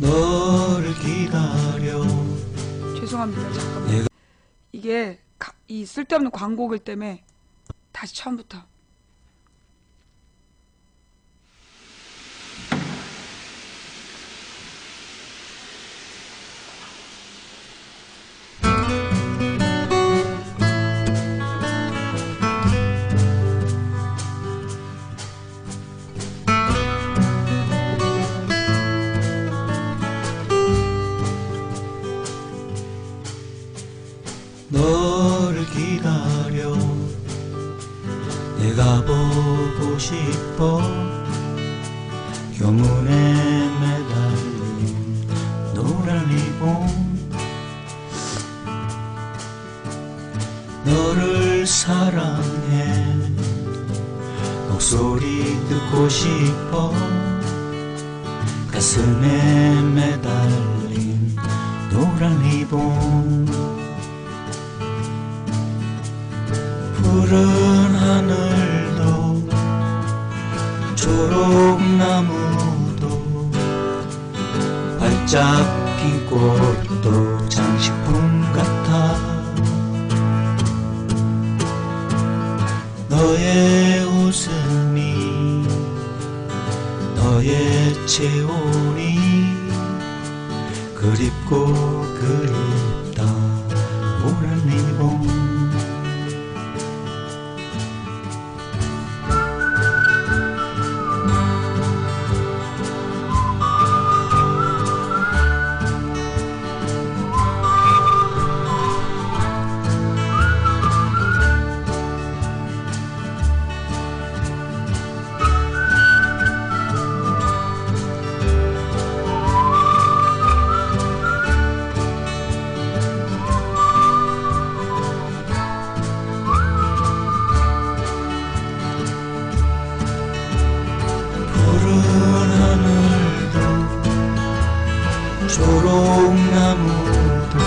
너를 기다려. 죄송합니다. 잠깐만. 이게 이 쓸데없는 광고글 때문에 다시 처음부터. 너를 기다려. 내가 보고 싶어. 교문에 매달린 노란 리본. 너를 사랑해. 목소리 듣고 싶어. 가슴에 매달린 노란 리본. 푸른 하늘도 초록나무도 활짝 핀 꽃도 장식품 같아. 너의 웃음이 너의 체온이 그립고 그립다 노란 리본 초록나무도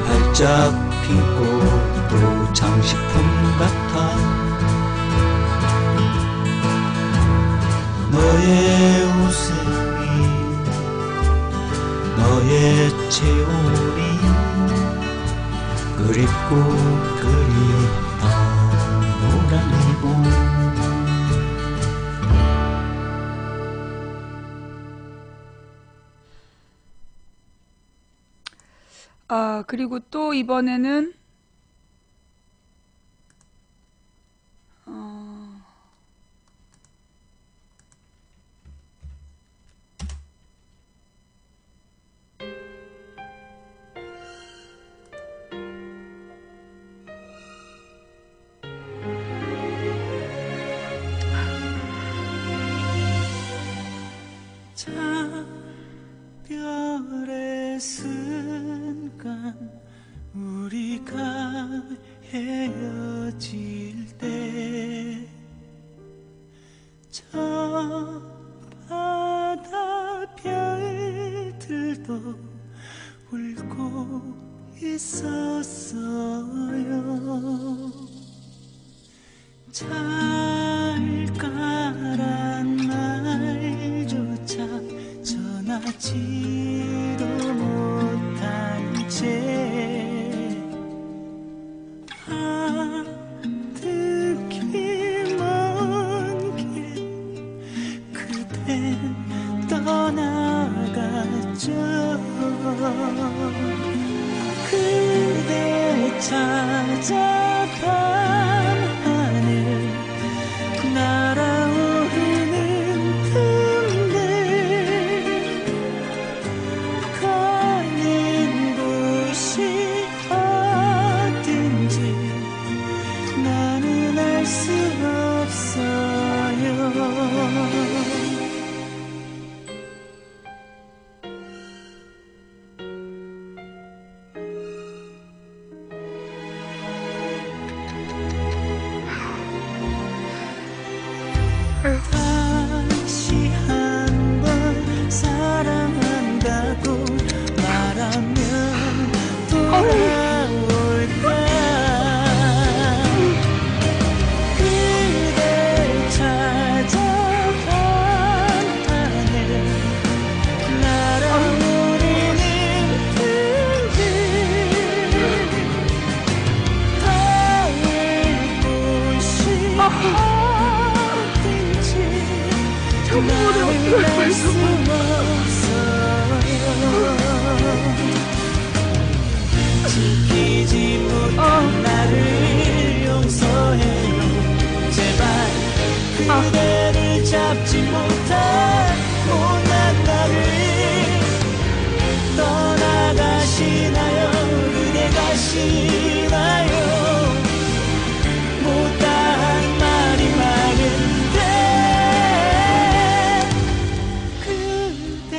활짝 핀 꽃도 장식품 같아 너의 웃음이 너의 체온이 그립고 그립다 노란 리본 그리고 또 이번에는 작별의 순간 우리가 헤어질 때 저 바다 별들도 울고 있었어요 잘가란 말조차 전하지도 못한 채 하늘길 먼 길 그댄 떠나갔죠 그대 찾아 밤하늘 날아오르는 틈들 가는 곳이 어딘지 나는 알 수 없어요 다시 한번 사랑한다고 말하면 돌아올까 그댈 찾아 밤하늘 날아오르는 틈들 닿을 곳이 나를 알수 없어요 지키지 못한 나를 용서해요 제발 그대를 잡지 못한 못난 나를 떠나가시나요 그대 가시나요 못다한 말이 많은데 그대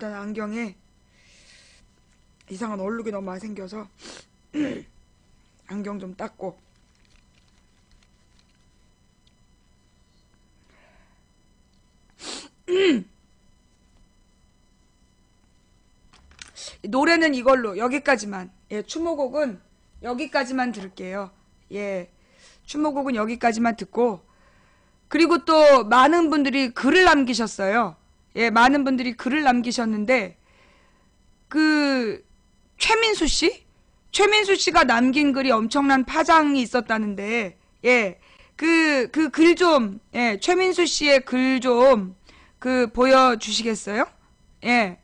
일단 안경에 이상한 얼룩이 너무 많이 생겨서 안경 좀 닦고. 노래는 이걸로 여기까지만. 예, 추모곡은 여기까지만 들을게요. 예, 추모곡은 여기까지만 듣고. 그리고 또 많은 분들이 글을 남기셨어요. 예, 많은 분들이 글을 남기셨는데 그 최민수 씨가 남긴 글이 엄청난 파장이 있었다는데, 예, 그 글 좀, 예, 최민수 씨의 글 좀 보여주시겠어요? 예,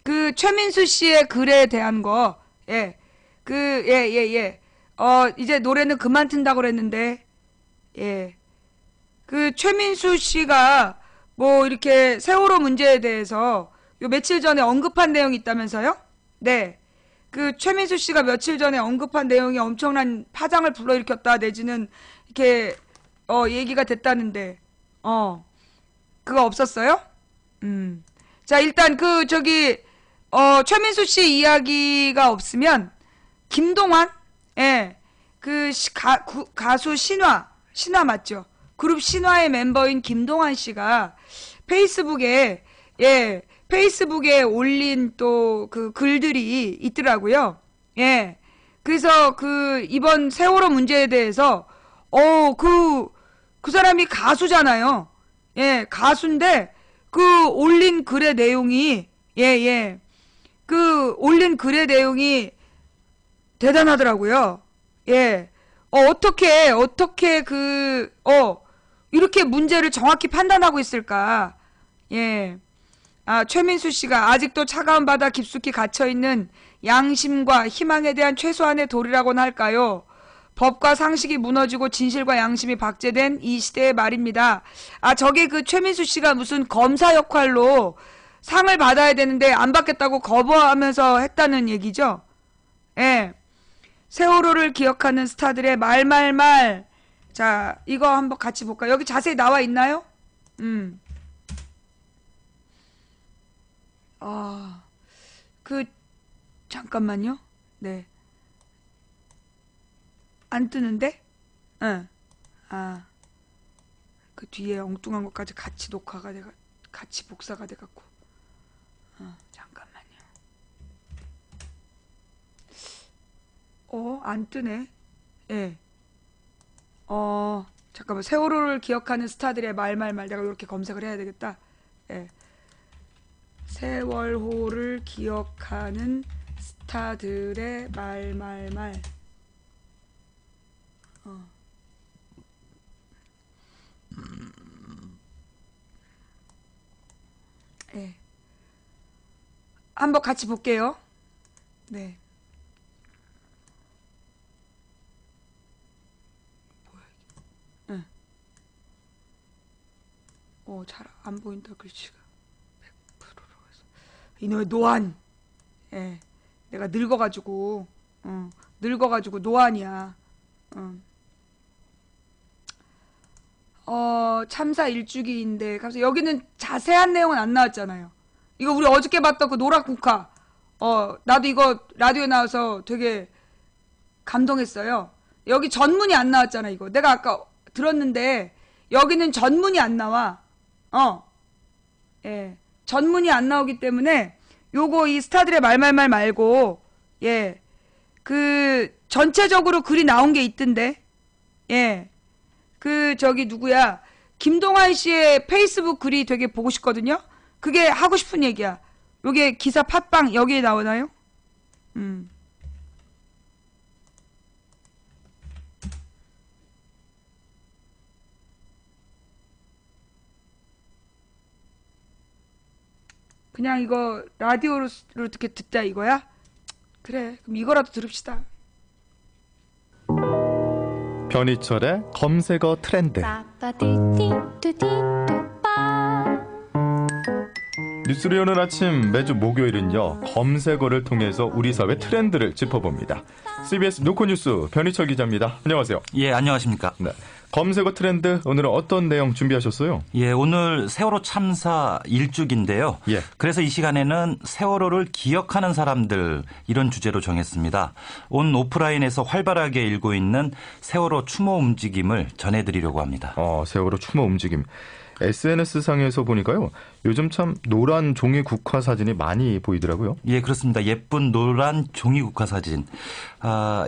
그 최민수 씨의 글에 대한 거, 예, 이제 노래는 그만 튼다고 그랬는데, 예, 그 최민수 씨가 뭐 이렇게 세월호 문제에 대해서 요 며칠 전에 언급한 내용이 있다면서요? 네, 그 최민수 씨가 며칠 전에 언급한 내용이 엄청난 파장을 불러일으켰다 내지는 이렇게 얘기가 됐다는데, 그거 없었어요? 자, 일단 최민수 씨 이야기가 없으면 김동완, 예, 가수 신화 맞죠? 그룹 신화의 멤버인 김동완 씨가 페이스북에 올린 또 그 글들이 있더라고요. 예, 그래서 이번 세월호 문제에 대해서 그 사람이 가수잖아요. 예, 가수인데 올린 글의 내용이 올린 글의 내용이 대단하더라고요. 예. 어떻게 이렇게 문제를 정확히 판단하고 있을까? 예. 최민수 씨가 아직도 차가운 바다 깊숙이 갇혀있는 양심과 희망에 대한 최소한의 도리라고나 할까요? 법과 상식이 무너지고 진실과 양심이 박제된 이 시대의 말입니다. 저게 최민수 씨가 무슨 검사 역할로 상을 받아야 되는데 안 받겠다고 거부하면서 했다는 얘기죠? 예. 세월호를 기억하는 스타들의 말. 자, 이거 한번 같이 볼까요? 여기 자세히 나와 있나요? 잠깐만요. 네. 안 뜨는데? 응. 그 뒤에 엉뚱한 것까지 같이 같이 복사가 돼갖고. 잠깐만요. 안 뜨네. 예. 잠깐만. 세월호를 기억하는 스타들의 말. 내가 이렇게 검색을 해야 되겠다. 예. 세월호를 기억하는 스타들의 말. 예. 한번 같이 볼게요. 네. 잘 안 보인다, 글씨가. 100%로 해서. 이놈의 노안. 예. 내가 늙어가지고 노안이야. 참사 일주기인데, 갑자기 여기는 자세한 내용은 안 나왔잖아요. 이거 우리 어저께 봤던 그 노락국화. 나도 이거 라디오에 나와서 되게 감동했어요. 여기 전문이 안 나왔잖아, 이거. 내가 아까 들었는데, 여기는 전문이 안 나와. 예. 전문이 안 나오기 때문에, 요거 이 스타들의 말 말고, 예. 전체적으로 글이 나온 게 있던데, 예. 누구야. 김동완 씨의 페이스북 글이 되게 보고 싶거든요? 그게 하고 싶은 얘기야. 요게 기사 팟빵 여기에 나오나요? 그냥 이거 라디오로 이렇게 듣자 이거야? 그래, 그럼 이거라도 들읍시다. 변희철의 검색어 트렌드. 뉴스를 여는 아침 매주 목요일은요, 검색어를 통해서 우리 사회 트렌드를 짚어봅니다. CBS 노코뉴스 변희철 기자입니다. 안녕하세요. 예, 안녕하십니까. 네. 검색어 트렌드 오늘은 어떤 내용 준비하셨어요? 예, 오늘 세월호 참사 1주기인데요. 예. 그래서 이 시간에는 세월호를 기억하는 사람들 이런 주제로 정했습니다. 온 오프라인에서 활발하게 일고 있는 세월호 추모 움직임을 전해드리려고 합니다. 세월호 추모 움직임. SNS상에서 보니까요. 요즘 참 노란 종이 국화 사진이 많이 보이더라고요. 예, 그렇습니다. 예쁜 노란 종이 국화 사진.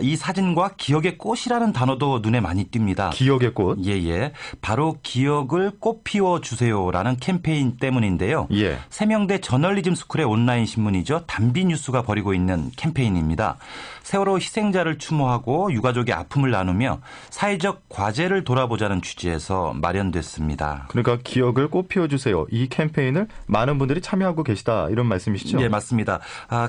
이 사진과 기억의 꽃이라는 단어도 눈에 많이 띕니다. 기억의 꽃. 예. 바로 기억을 꽃 피워주세요라는 캠페인 때문인데요. 예. 세명대 저널리즘 스쿨의 온라인 신문이죠. 단비뉴스가 벌이고 있는 캠페인입니다. 세월호 희생자를 추모하고 유가족의 아픔을 나누며 사회적 과제를 돌아보자는 취지에서 마련됐습니다. 그러니까 기억을 꽃 피워주세요. 이 캠페인을 많은 분들이 참여하고 계시다 이런 말씀이시죠? 예, 맞습니다.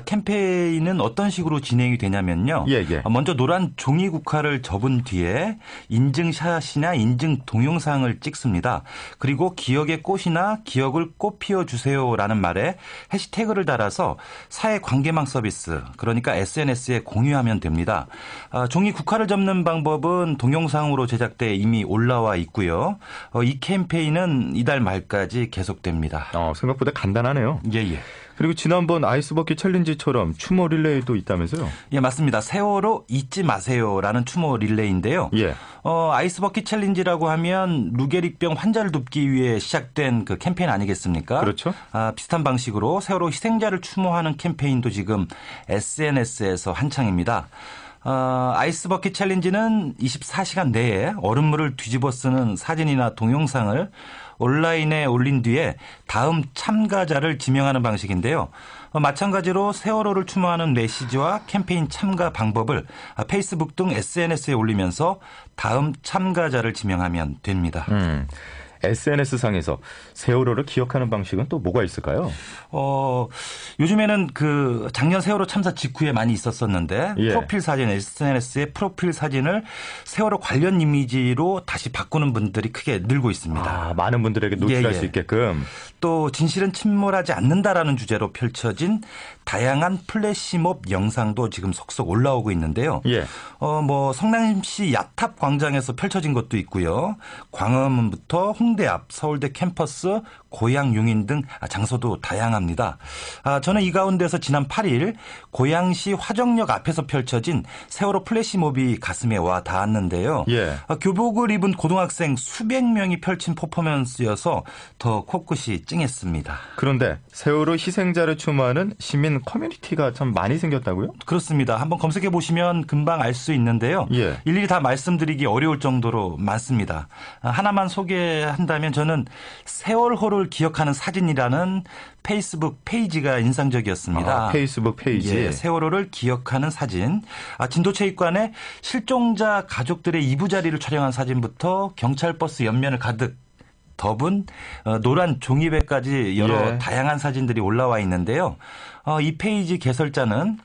캠페인은 어떤 식으로 진행이 되냐면요. 예. 먼저 노란 종이 국화를 접은 뒤에 인증샷이나 인증 동영상을 찍습니다. 그리고 기억의 꽃이나 기억을 꽃 피워주세요라는 말에 해시태그를 달아서 사회관계망 서비스, 그러니까 SNS에 공유하면 됩니다. 종이 국화를 접는 방법은 동영상으로 제작돼 이미 올라와 있고요. 이 캠페인은 이달 말까지 계속됩니다. 생각보다 간단하네요. 예. 그리고 지난번 아이스버킷 챌린지처럼 추모 릴레이도 있다면서요? 예, 맞습니다. 세월호 잊지 마세요라는 추모 릴레이인데요. 예. 아이스버킷 챌린지라고 하면 루게릭병 환자를 돕기 위해 시작된 그 캠페인 아니겠습니까? 그렇죠. 비슷한 방식으로 세월호 희생자를 추모하는 캠페인도 지금 SNS에서 한창입니다. 아이스버킷 챌린지는 24시간 내에 얼음물을 뒤집어 쓰는 사진이나 동영상을 온라인에 올린 뒤에 다음 참가자를 지명하는 방식인데요. 마찬가지로 세월호를 추모하는 메시지와 캠페인 참가 방법을 페이스북 등 SNS에 올리면서 다음 참가자를 지명하면 됩니다. SNS상에서 세월호를 기억하는 방식은 또 뭐가 있을까요? 요즘에는 그 작년 세월호 참사 직후에 많이 있었었는데 예. 프로필 사진, SNS의 프로필 사진을 세월호 관련 이미지로 다시 바꾸는 분들이 크게 늘고 있습니다. 많은 분들에게 노출할 수 있게끔. 또 진실은 침몰하지 않는다라는 주제로 펼쳐진 다양한 플래시몹 영상도 지금 속속 올라오고 있는데요. 예. 성남시 야탑 광장에서 펼쳐진 것도 있고요. 광화문부터 홍대 앞, 서울대 캠퍼스, 고양 용인 등 장소도 다양합니다. 저는 이 가운데서 지난 8일 고양시 화정역 앞에서 펼쳐진 세월호 플래시몹이 가슴에 와 닿았는데요. 예. 교복을 입은 고등학생 수백 명이 펼친 퍼포먼스여서 더 코끝이 찡했습니다. 그런데 세월호 희생자를 추모하는 시민 커뮤니티가 참 많이 생겼다고요? 그렇습니다. 한번 검색해 보시면 금방 알 수 있는데요. 예. 일일이 다 말씀드리기 어려울 정도로 많습니다. 하나만 소개한다면 저는 세월호를 기억하는 사진이라는 페이스북 페이지가 인상적이었습니다. 페이스북 페이지. 예, 세월호를 기억하는 사진. 진도체육관에 실종자 가족들의 이부자리를 촬영한 사진부터 경찰버스 옆면을 가득 덮은 노란 종이배까지 여러 다양한 사진들이 올라와 있는데요. 이 페이지 개설자는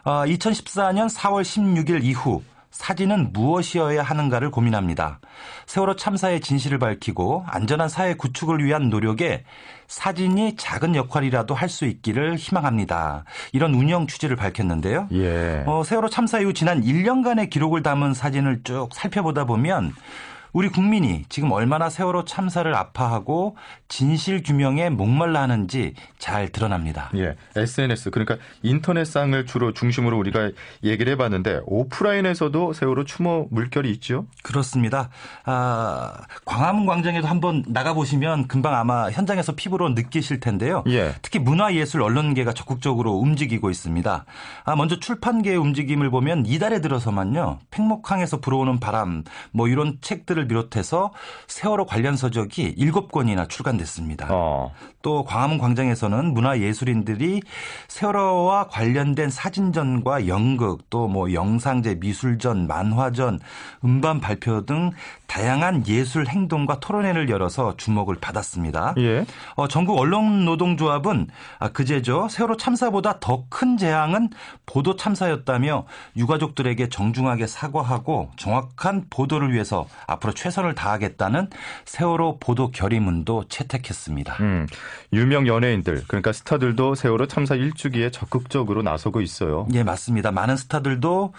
2014년 4월 16일 이후 사진은 무엇이어야 하는가를 고민합니다. 세월호 참사의 진실을 밝히고 안전한 사회 구축을 위한 노력에 사진이 작은 역할이라도 할 수 있기를 희망합니다. 이런 운영 취지를 밝혔는데요. 예. 세월호 참사 이후 지난 1년간의 기록을 담은 사진을 쭉 살펴보다 보면 우리 국민이 지금 얼마나 세월호 참사를 아파하고 진실 규명에 목말라 하는지 잘 드러납니다. 예, SNS 그러니까 인터넷상을 주로 중심으로 우리가 얘기를 해봤는데 오프라인에서도 세월호 추모 물결이 있죠? 그렇습니다. 광화문 광장에도 한번 나가보시면 금방 아마 현장에서 피부로 느끼실 텐데요. 예. 특히 문화예술 언론계가 적극적으로 움직이고 있습니다. 먼저 출판계의 움직임을 보면 이달에 들어서만요. 팽목항에서 불어오는 바람 이런 책들을 비롯해서 세월호 관련 서적이 7권이나 출간됐습니다. 또 광화문 광장에서는 문화예술인들이 세월호와 관련된 사진전과 연극 또 영상제, 미술전, 만화전, 음반 발표 등 다양한 예술 행동과 토론회를 열어서 주목을 받았습니다. 예. 전국 언론노동조합은 그제죠. 세월호 참사보다 더 큰 재앙은 보도 참사였다며 유가족들에게 정중하게 사과하고 정확한 보도를 위해서 앞으로 최선을 다하겠다는 세월호 보도 결의문도 채택했습니다. 유명 연예인들, 그러니까 스타들도 세월호 참사 1주기에 적극적으로 나서고 있어요. 예, 맞습니다. 많은 스타들도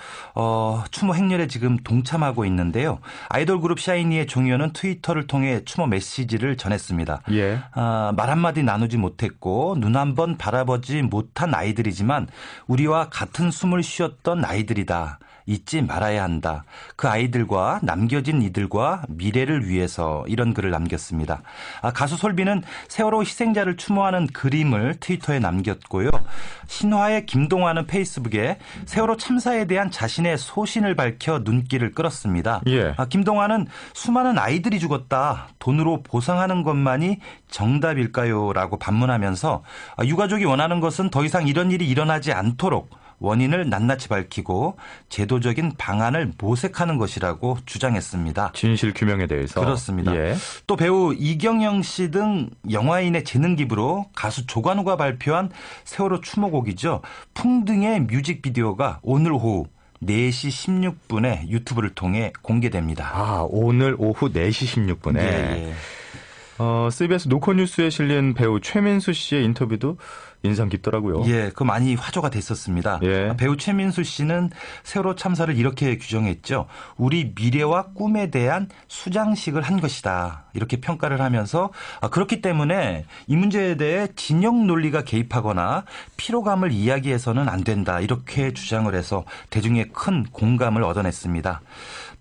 추모 행렬에 지금 동참하고 있는데요. 아이돌 그룹 샤이니의 종현은 트위터를 통해 추모 메시지를 전했습니다. 예. 말 한마디 나누지 못했고 눈 한 번 바라보지 못한 아이들이지만 우리와 같은 숨을 쉬었던 아이들이다. 잊지 말아야 한다. 그 아이들과 남겨진 이들과 미래를 위해서 이런 글을 남겼습니다. 가수 솔비는 세월호 희생자를 추모하는 그림을 트위터에 남겼고요. 신화의 김동완은 페이스북에 세월호 참사에 대한 자신의 소신을 밝혀 눈길을 끌었습니다. 예. 김동완은 수많은 아이들이 죽었다. 돈으로 보상하는 것만이 정답일까요? 라고 반문하면서 유가족이 원하는 것은 더 이상 이런 일이 일어나지 않도록 원인을 낱낱이 밝히고 제도적인 방안을 모색하는 것이라고 주장했습니다. 진실 규명에 대해서. 그렇습니다. 예. 또 배우 이경영 씨 등 영화인의 재능 기부로 가수 조관우가 발표한 세월호 추모곡이죠. 풍등의 뮤직비디오가 오늘 오후 4시 16분에 유튜브를 통해 공개됩니다. 오늘 오후 4시 16분에. 예. CBS 노컷뉴스에 실린 배우 최민수 씨의 인터뷰도 인상 깊더라고요. 예, 그 많이 화제가 됐었습니다. 예. 배우 최민수 씨는 세월호 참사를 이렇게 규정했죠. 우리 미래와 꿈에 대한 수장식을 한 것이다. 이렇게 평가를 하면서 그렇기 때문에 이 문제에 대해 진영 논리가 개입하거나 피로감을 이야기해서는 안 된다. 이렇게 주장을 해서 대중의 큰 공감을 얻어냈습니다.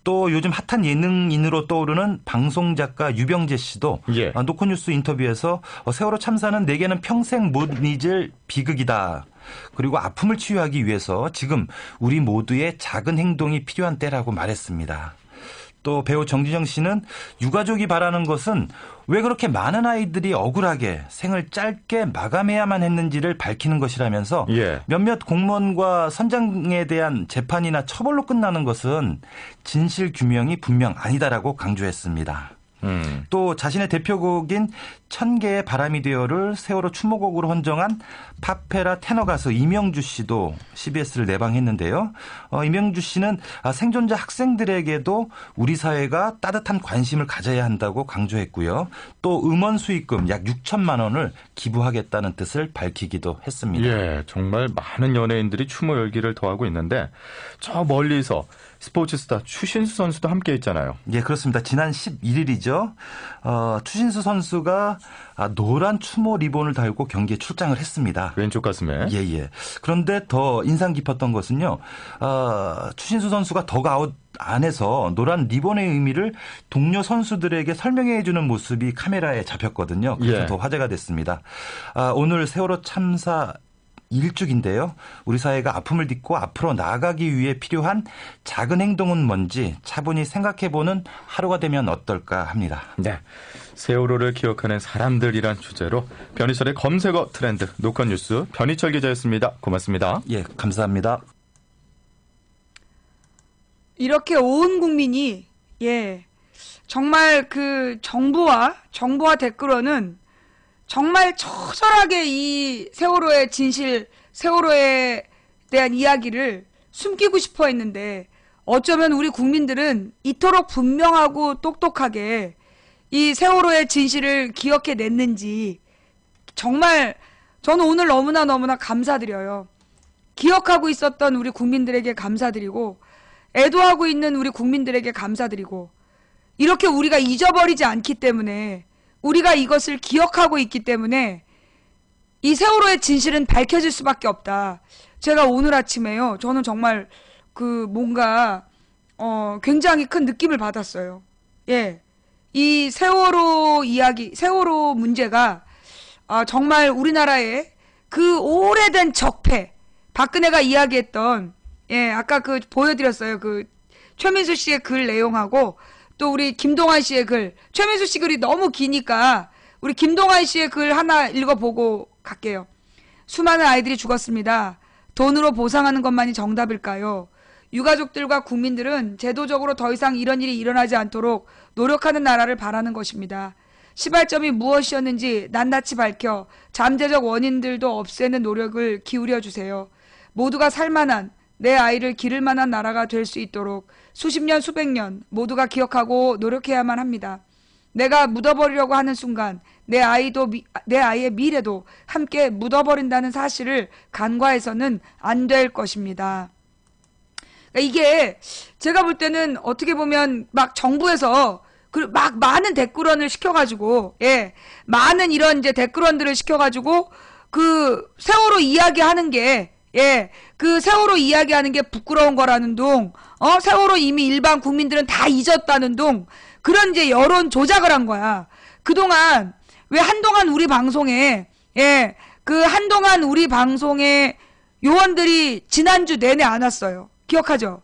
또 요즘 핫한 예능인으로 떠오르는 방송작가 유병재 씨도 예. 노컷뉴스 인터뷰에서 세월호 참사는 내게는 평생 못 잊을 비극이다. 그리고 아픔을 치유하기 위해서 지금 우리 모두의 작은 행동이 필요한 때라고 말했습니다. 또 배우 정진영 씨는 유가족이 바라는 것은 왜 그렇게 많은 아이들이 억울하게 생을 짧게 마감해야만 했는지를 밝히는 것이라면서 예. 몇몇 공무원과 선장에 대한 재판이나 처벌로 끝나는 것은 진실 규명이 분명 아니다라고 강조했습니다. 또 자신의 대표곡인 1000개의 바람이 되어를 세월호 추모곡으로 헌정한 파페라 테너 가수 이명주 씨도 CBS를 내방했는데요. 이명주 씨는 생존자 학생들에게도 우리 사회가 따뜻한 관심을 가져야 한다고 강조했고요. 또 음원 수익금 약 6천만 원을 기부하겠다는 뜻을 밝히기도 했습니다. 예, 정말 많은 연예인들이 추모 열기를 더하고 있는데 저 멀리서 스포츠 스타 추신수 선수도 함께 있잖아요. 예, 그렇습니다. 지난 11일이죠. 추신수 선수가 노란 추모 리본을 달고 경기에 출장을 했습니다. 왼쪽 가슴에. 예. 그런데 더 인상 깊었던 것은요. 추신수 선수가 덕아웃 안에서 노란 리본의 의미를 동료 선수들에게 설명해 주는 모습이 카메라에 잡혔거든요. 그래서 예. 더 화제가 됐습니다. 오늘 세월호 참사 1주기인데요. 우리 사회가 아픔을 딛고 앞으로 나아가기 위해 필요한 작은 행동은 뭔지 차분히 생각해보는 하루가 되면 어떨까 합니다. 네, 세월호를 기억하는 사람들이란 주제로 변희철의 검색어 트렌드 노컷뉴스 변희철 기자였습니다. 고맙습니다. 예, 감사합니다. 이렇게 온 국민이 정말 그 정부와 댓글로는 정말 처절하게 이 세월호의 진실, 세월호에 대한 이야기를 숨기고 싶어 했는데 어쩌면 우리 국민들은 이토록 분명하고 똑똑하게 이 세월호의 진실을 기억해냈는지 정말 저는 오늘 너무나 감사드려요. 기억하고 있었던 우리 국민들에게 감사드리고 애도하고 있는 우리 국민들에게 감사드리고 이렇게 우리가 잊어버리지 않기 때문에 우리가 이것을 기억하고 있기 때문에 이 세월호의 진실은 밝혀질 수밖에 없다. 제가 오늘 아침에요. 저는 정말 뭔가 굉장히 큰 느낌을 받았어요. 예. 이 세월호 이야기, 세월호 문제가 정말 우리나라의 그 오래된 적폐, 박근혜가 이야기했던 아까 보여드렸어요. 최민수 씨의 글 내용하고 또 우리 김동완 씨의 글, 최민수 씨 글이 너무 기니까 우리 김동완 씨의 글 하나 읽어보고 갈게요. 수많은 아이들이 죽었습니다. 돈으로 보상하는 것만이 정답일까요? 유가족들과 국민들은 제도적으로 더 이상 이런 일이 일어나지 않도록 노력하는 나라를 바라는 것입니다. 시발점이 무엇이었는지 낱낱이 밝혀 잠재적 원인들도 없애는 노력을 기울여 주세요. 모두가 살만한 내 아이를 기를 만한 나라가 될 수 있도록 수십 년, 수백 년 모두가 기억하고 노력해야만 합니다. 내가 묻어버리려고 하는 순간 내 아이의 미래도 함께 묻어버린다는 사실을 간과해서는 안 될 것입니다. 그러니까 이게 제가 볼 때는 어떻게 보면 막 정부에서 막 많은 댓글원을 시켜가지고, 예, 많은 이런 이제 댓글원들을 시켜가지고 그 세월호 이야기하는 게, 예, 그 세월호 이야기하는 게 부끄러운 거라는 둥, 세월호 이미 일반 국민들은 다 잊었다는 둥, 그런 이제 여론 조작을 한 거야. 그동안 왜 한동안 우리 방송에, 예, 그 한동안 우리 방송에 요원들이 지난주 내내 안 왔어요. 기억하죠?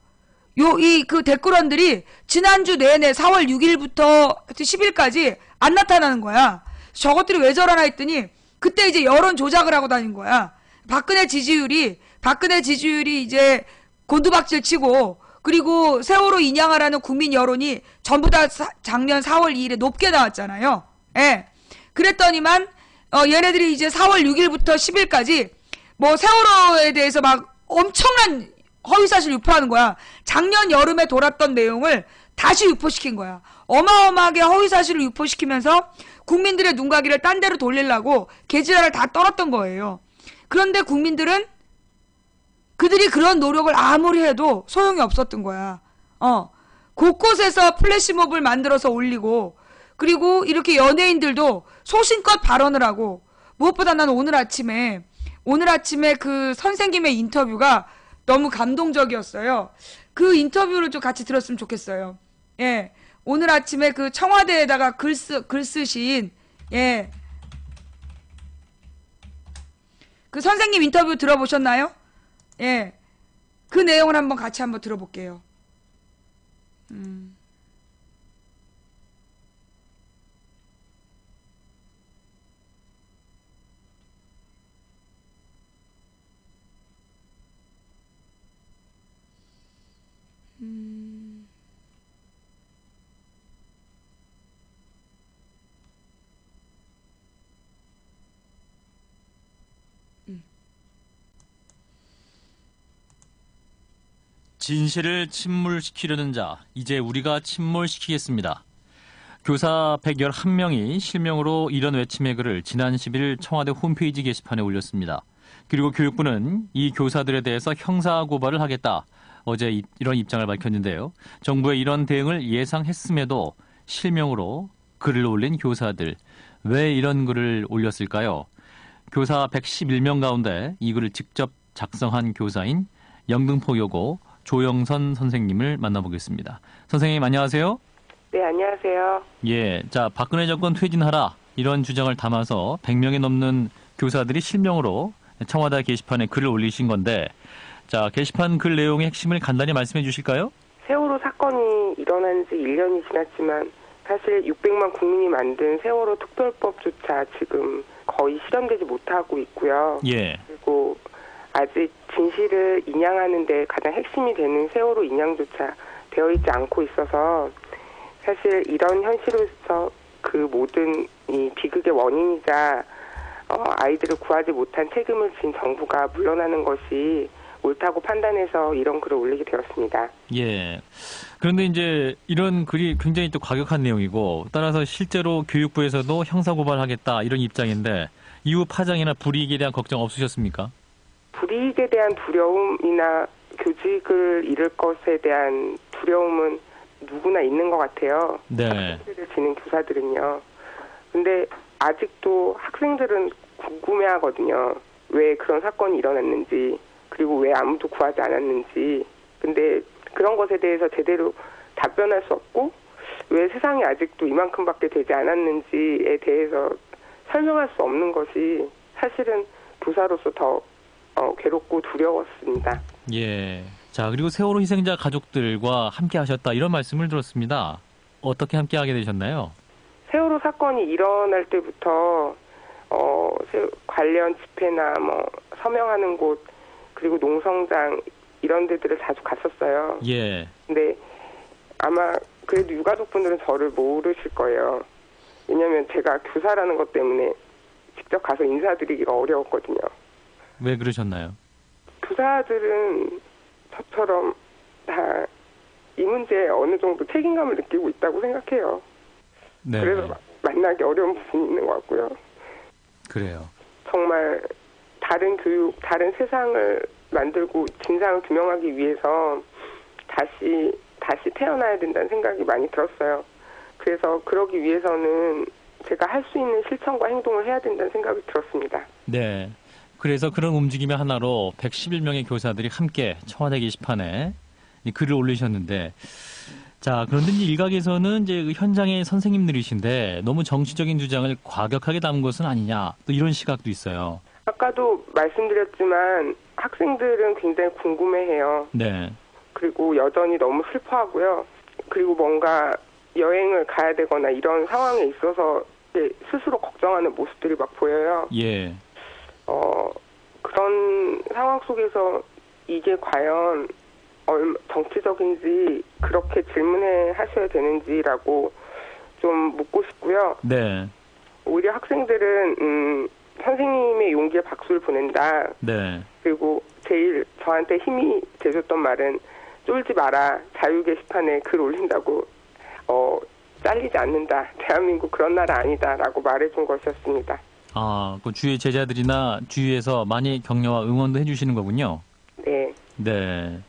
그 댓글원들이 지난주 내내 4월 6일부터 10일까지 안 나타나는 거야. 저것들이 왜 저러나 했더니 그때 이제 여론 조작을 하고 다닌 거야. 박근혜 지지율이 이제 곤두박질 치고, 그리고 세월호 인양하라는 국민 여론이 전부 다 작년 4월 2일에 높게 나왔잖아요. 예. 그랬더니만 얘네들이 이제 4월 6일부터 10일까지 뭐 세월호에 대해서 막 엄청난 허위사실 유포하는 거야. 작년 여름에 돌았던 내용을 다시 유포시킨 거야. 어마어마하게 허위사실을 유포시키면서 국민들의 눈가기를 딴 데로 돌리려고 개지랄을 다 떨었던 거예요. 그런데 국민들은 그들이 그런 노력을 아무리 해도 소용이 없었던 거야. 곳곳에서 플래시몹을 만들어서 올리고, 그리고 이렇게 연예인들도 소신껏 발언을 하고, 무엇보다 나는 오늘 아침에 그 선생님의 인터뷰가 너무 감동적이었어요. 그 인터뷰를 좀 같이 들었으면 좋겠어요. 예. 오늘 아침에 그 청와대에다가 글 쓰신, 예. 그 선생님 인터뷰 들어보셨나요? 예. 그 내용을 한번 같이 한번 들어볼게요. 진실을 침몰시키려는 자, 이제 우리가 침몰시키겠습니다. 교사 111명이 실명으로 이런 외침의 글을 지난 10일 청와대 홈페이지 게시판에 올렸습니다. 그리고 교육부는 이 교사들에 대해서 형사고발을 하겠다. 어제 이런 입장을 밝혔는데요. 정부의 이런 대응을 예상했음에도 실명으로 글을 올린 교사들, 왜 이런 글을 올렸을까요? 교사 111명 가운데 이 글을 직접 작성한 교사인 영등포여고 조영선 선생님을 만나보겠습니다. 선생님 안녕하세요. 네, 안녕하세요. 예, 자 박근혜 정권 퇴진하라 이런 주장을 담아서 100명이 넘는 교사들이 실명으로 청와대 게시판에 글을 올리신 건데, 자 게시판 글 내용의 핵심을 간단히 말씀해 주실까요? 세월호 사건이 일어난 지 1년이 지났지만 사실 600만 국민이 만든 세월호 특별법조차 지금 거의 실현되지 못하고 있고요. 예. 그리고 아직 진실을 인양하는 데 가장 핵심이 되는 세월호 인양조차 되어 있지 않고 있어서 사실 이런 현실로서 그 모든 이 비극의 원인이자 아이들을 구하지 못한 책임을 진 정부가 물러나는 것이 옳다고 판단해서 이런 글을 올리게 되었습니다. 예. 그런데 이제 이런 글이 굉장히 또 과격한 내용이고, 따라서 실제로 교육부에서도 형사고발하겠다 이런 입장인데, 이후 파장이나 불이익에 대한 걱정 없으셨습니까? 불이익에 대한 두려움이나 교직을 잃을 것에 대한 두려움은 누구나 있는 것 같아요. 네. 학생들을 지는 교사들은요. 근데 아직도 학생들은 궁금해하거든요. 왜 그런 사건이 일어났는지, 그리고 왜 아무도 구하지 않았는지. 근데 그런 것에 대해서 제대로 답변할 수 없고, 왜 세상이 아직도 이만큼밖에 되지 않았는지에 대해서 설명할 수 없는 것이 사실은 교사로서 더 괴롭고 두려웠습니다. 예. 자, 그리고 세월호 희생자 가족들과 함께 하셨다 이런 말씀을 들었습니다. 어떻게 함께 하게 되셨나요? 세월호 사건이 일어날 때부터 관련 집회나 서명하는 곳, 그리고 농성장 이런 데들을 자주 갔었어요. 예. 근데 아마 그래도 유가족분들은 저를 모르실 거예요. 왜냐하면 제가 교사라는 것 때문에 직접 가서 인사드리기가 어려웠거든요. 왜 그러셨나요? 교사들은 저처럼 다 이 문제에 어느 정도 책임감을 느끼고 있다고 생각해요. 네. 그래서 만나기 어려운 부분이 있는 것 같고요. 그래요. 정말 다른 교육, 다른 세상을 만들고 진상을 규명하기 위해서 다시 태어나야 된다는 생각이 많이 들었어요. 그래서 그러기 위해서는 제가 할 수 있는 실천과 행동을 해야 된다는 생각이 들었습니다. 네. 그래서 그런 움직임의 하나로 111명의 교사들이 함께 청와대 게시판에 이 글을 올리셨는데, 자, 그런데 이제 일각에서는 이제 그 현장의 선생님들이신데 너무 정치적인 주장을 과격하게 담은 것은 아니냐, 또 이런 시각도 있어요. 아까도 말씀드렸지만 학생들은 굉장히 궁금해해요. 네. 그리고 여전히 너무 슬퍼하고요. 그리고 뭔가 여행을 가야 되거나 이런 상황에 있어서 스스로 걱정하는 모습들이 막 보여요. 예. 그런 상황 속에서 이게 과연 정치적인지 그렇게 질문해 하셔야 되는지라고 좀 묻고 싶고요. 네. 오히려 학생들은 선생님의 용기에 박수를 보낸다. 네. 그리고 제일 저한테 힘이 되셨던 말은 쫄지 마라. 자유 게시판에 글 올린다고 잘리지 않는다. 대한민국 그런 나라 아니다라고 말해준 것이었습니다. 아, 그 주위의 제자들이나 주위에서 많이 격려와 응원도 해주시는 거군요. 네. 네.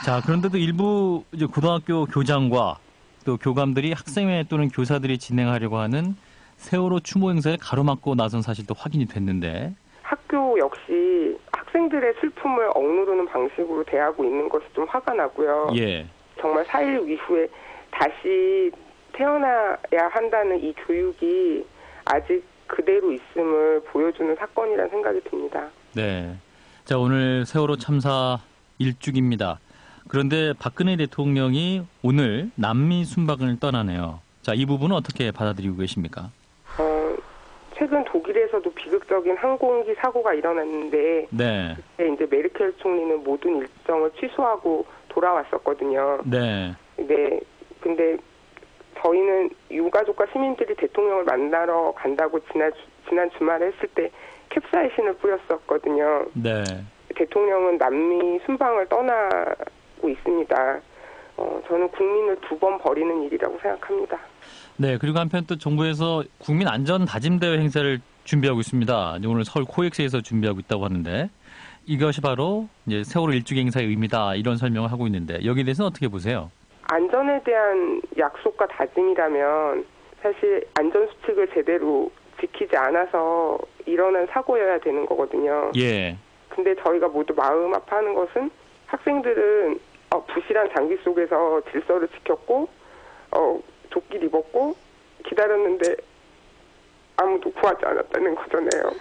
자, 그런데도 일부 이제 고등학교 교장과 또 교감들이 학생회 또는 교사들이 진행하려고 하는 세월호 추모 행사를 가로막고 나선 사실도 확인이 됐는데, 학교 역시 학생들의 슬픔을 억누르는 방식으로 대하고 있는 것이 좀 화가 나고요. 예. 정말 4.16 이후에 다시 태어나야 한다는 이 교육이 아직 그대로 있음을 보여주는 사건이라는 생각이 듭니다. 네. 자, 오늘 세월호 참사 1주기입니다. 그런데 박근혜 대통령이 오늘 남미 순방을 떠나네요. 자, 이 부분은 어떻게 받아들이고 계십니까? 최근 독일에서도 비극적인 항공기 사고가 일어났는데, 네. 그때 이제 메르켈 총리는 모든 일정을 취소하고 돌아왔었거든요. 네. 네. 근데 저희는 유가족과 시민들이 대통령을 만나러 간다고 지난 주말에 했을 때 캡사이신을 뿌렸었거든요. 네. 대통령은 남미 순방을 떠나고 있습니다. 저는 국민을 2번 버리는 일이라고 생각합니다. 네, 그리고 한편 또 정부에서 국민 안전 다짐 대회 행사를 준비하고 있습니다. 오늘 서울 코엑스에서 준비하고 있다고 하는데, 이것이 바로 이제 세월호 1주기 행사의 의미다, 이런 설명을 하고 있는데, 여기에 대해서는 어떻게 보세요? 안전에 대한 약속과 다짐이라면 사실 안전 수칙을 제대로 지키지 않아서 일어난 사고여야 되는 거거든요. 예. 근데 저희가 모두 마음 아파하는 것은 학생들은 부실한 장비 속에서 질서를 지켰고 조끼 입었고 기다렸는데 아무도 구하지 않았다는 거잖아요.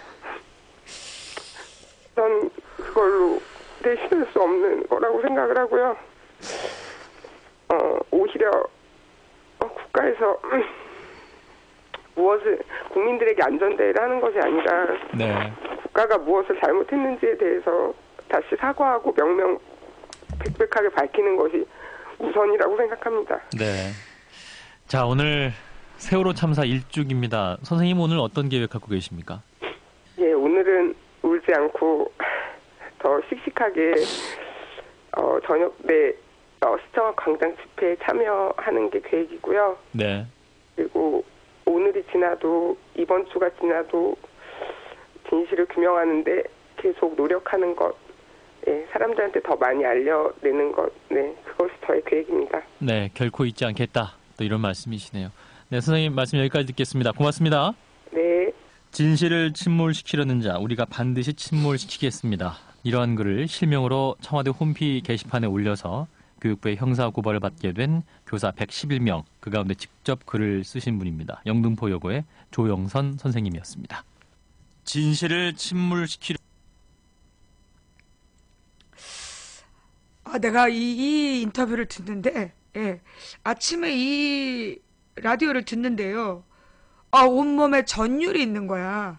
전 그걸로 내신할 수 없는 거라고 생각을 하고요. 오히려 국가에서 무엇을 국민들에게 안전대회를 하는 것이 아니라 네. 국가가 무엇을 잘못했는지에 대해서 다시 사과하고 명명백백하게 밝히는 것이 우선이라고 생각합니다. 네. 자, 오늘 세월호 참사 1주기입니다. 선생님 오늘 어떤 계획 갖고 계십니까? 예, 오늘은 울지 않고 더 씩씩하게 저녁 내 시청 광장 집회에 참여하는 게 계획이고요. 네. 그리고 오늘이 지나도 이번 주가 지나도 진실을 규명하는데 계속 노력하는 것, 예, 사람들한테 더 많이 알려내는 것, 네, 그것이 저의 계획입니다. 네, 결코 잊지 않겠다. 또 이런 말씀이시네요. 네, 선생님 말씀 여기까지 듣겠습니다. 고맙습니다. 네. 진실을 침몰시키려는 자, 우리가 반드시 침몰시키겠습니다. 이러한 글을 실명으로 청와대 홈페이지 게시판에 올려서 교육부의 형사고발을 받게 된 교사 111명, 그 가운데 직접 글을 쓰신 분입니다. 영등포여고의 조영선 선생님이었습니다. 진실을 침몰시키려... 내가 이 인터뷰를 듣는데, 예, 아침에 이 라디오를 듣는데요. 온몸에 전율이 있는 거야.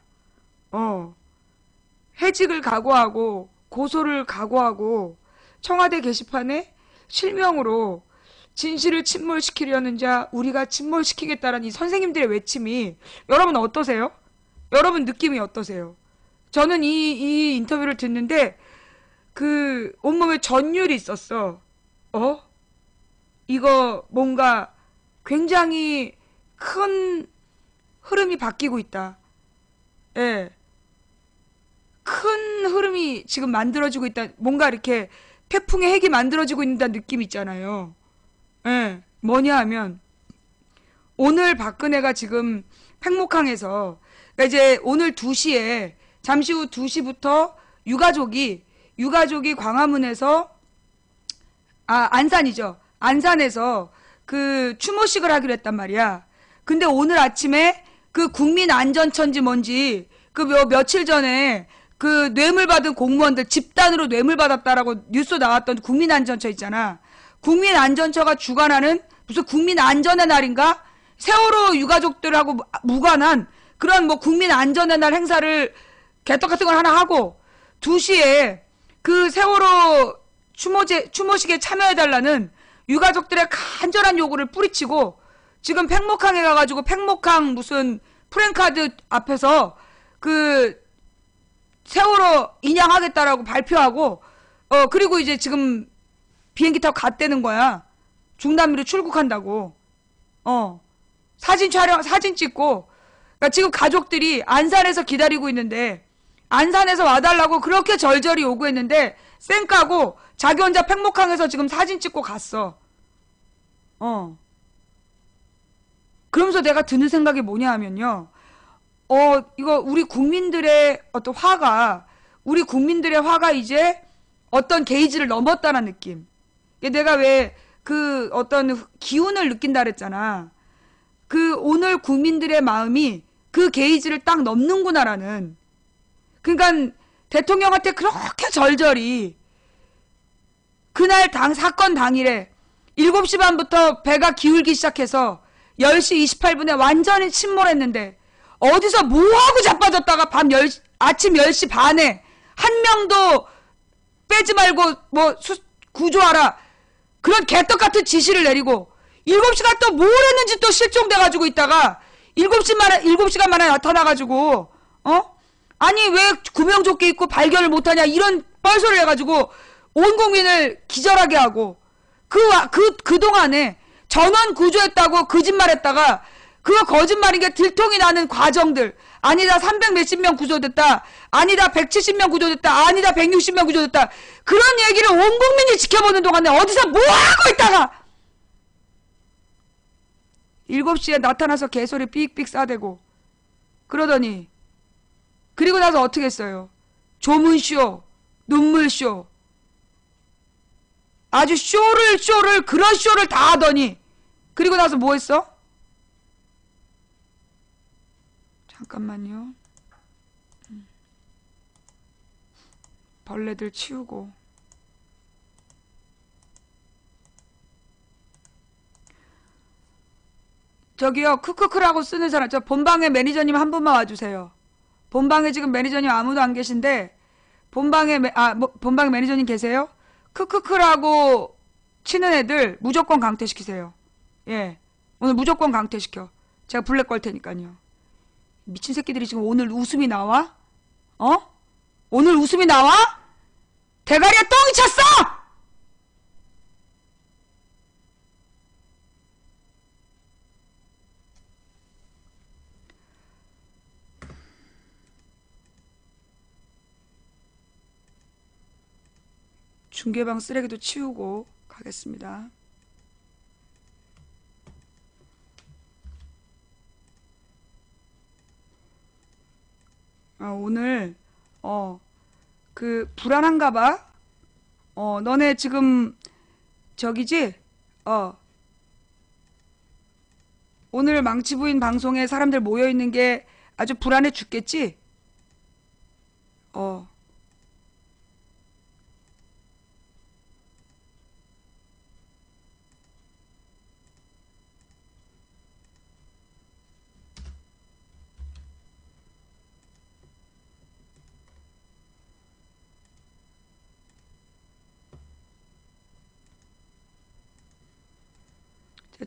해직을 각오하고 고소를 각오하고 청와대 게시판에 실명으로 진실을 침몰시키려는 자 우리가 침몰시키겠다라는 이 선생님들의 외침이 여러분 어떠세요? 여러분 느낌이 어떠세요? 저는 이 인터뷰를 듣는데 그 온몸에 전율이 있었어. 이거 뭔가 굉장히 큰 흐름이 바뀌고 있다. 예. 큰 흐름이 지금 만들어지고 있다. 뭔가 이렇게 태풍의 핵이 만들어지고 있다는 느낌 있잖아요. 예. 뭐냐 하면 오늘 박근혜가 지금 팽목항에서 그러니까 이제 오늘 2시에 잠시 후 2시부터 유가족이 광화문에서 안산이죠. 안산에서 그 추모식을 하기로 했단 말이야. 근데 오늘 아침에 그 국민안전처인지 뭔지 그 며칠 전에 그 뇌물 받은 공무원들 집단으로 뇌물 받았다라고 뉴스 나왔던 국민안전처 있잖아. 국민안전처가 주관하는 무슨 국민안전의 날인가? 세월호 유가족들하고 무관한 그런 뭐 국민안전의 날 행사를 개떡 같은 걸 하나 하고 2시에 그 세월호 추모식에 참여해달라는 유가족들의 간절한 요구를 뿌리치고 지금 팽목항에 가가지고 팽목항 무슨 프랜카드 앞에서 그 세월호 인양하겠다라고 발표하고 그리고 이제 지금 비행기 타고 갔다는 거야. 중남미로 출국한다고. 사진 찍고 그러니까 지금 가족들이 안산에서 기다리고 있는데 안산에서 와달라고 그렇게 절절히 요구했는데 쌩까고 자기 혼자 팽목항에서 지금 사진 찍고 갔어. 그러면서 내가 드는 생각이 뭐냐 하면요. 이거 우리 국민들의 화가 이제 어떤 게이지를 넘었다는 느낌. 내가 왜 그 어떤 기운을 느낀다 그랬잖아. 그 오늘 국민들의 마음이 그 게이지를 딱 넘는구나라는. 그러니까 대통령한테 그렇게 절절히 그날 사건 당일에 7시 반부터 배가 기울기 시작해서 10시 28분에 완전히 침몰했는데 어디서 뭐하고 자빠졌다가 아침 10시 반에 한 명도 빼지 말고 구조하라. 그런 개떡같은 지시를 내리고 7시가 또 뭘 했는지 또 실종돼가지고 있다가 7시간 만에 나타나가지고 아니 왜 구명조끼 입고 발견을 못하냐 이런 뻘소리를 해가지고 온 국민을 기절하게 하고 그동안에 전원 구조했다고 거짓말했다가 그거 거짓말인 게 들통이 나는 과정들 아니다 300 몇십 명 구조됐다 아니다 170명 구조됐다 아니다 160명 구조됐다 그런 얘기를 온 국민이 지켜보는 동안에 어디서 뭐하고 있다가 7시에 나타나서 개소리 삑삑 싸대고 그러더니 그리고 나서 어떻게 했어요? 조문쇼 눈물쇼 아주 그런 쇼를 다 하더니 그리고 나서 뭐 했어? 잠깐만요. 벌레들 치우고 저기요 크크크라고 쓰는 사람 저 본방에 매니저님 한 분만 와주세요. 본방에 지금 매니저님 아무도 안 계신데 본방에 매니저님 계세요? 크크크라고 치는 애들 무조건 강퇴시키세요. 예, 오늘 무조건 강퇴시켜. 제가 블랙 걸 테니까요. 미친 새끼들이 지금 오늘 웃음이 나와? 오늘 웃음이 나와? 대가리에 똥이 찼어! 중계방 쓰레기도 치우고 가겠습니다. 오늘 불안한가 봐. 너네 지금 저기지? 오늘 망치부인 방송에 사람들 모여있는 게 아주 불안해 죽겠지?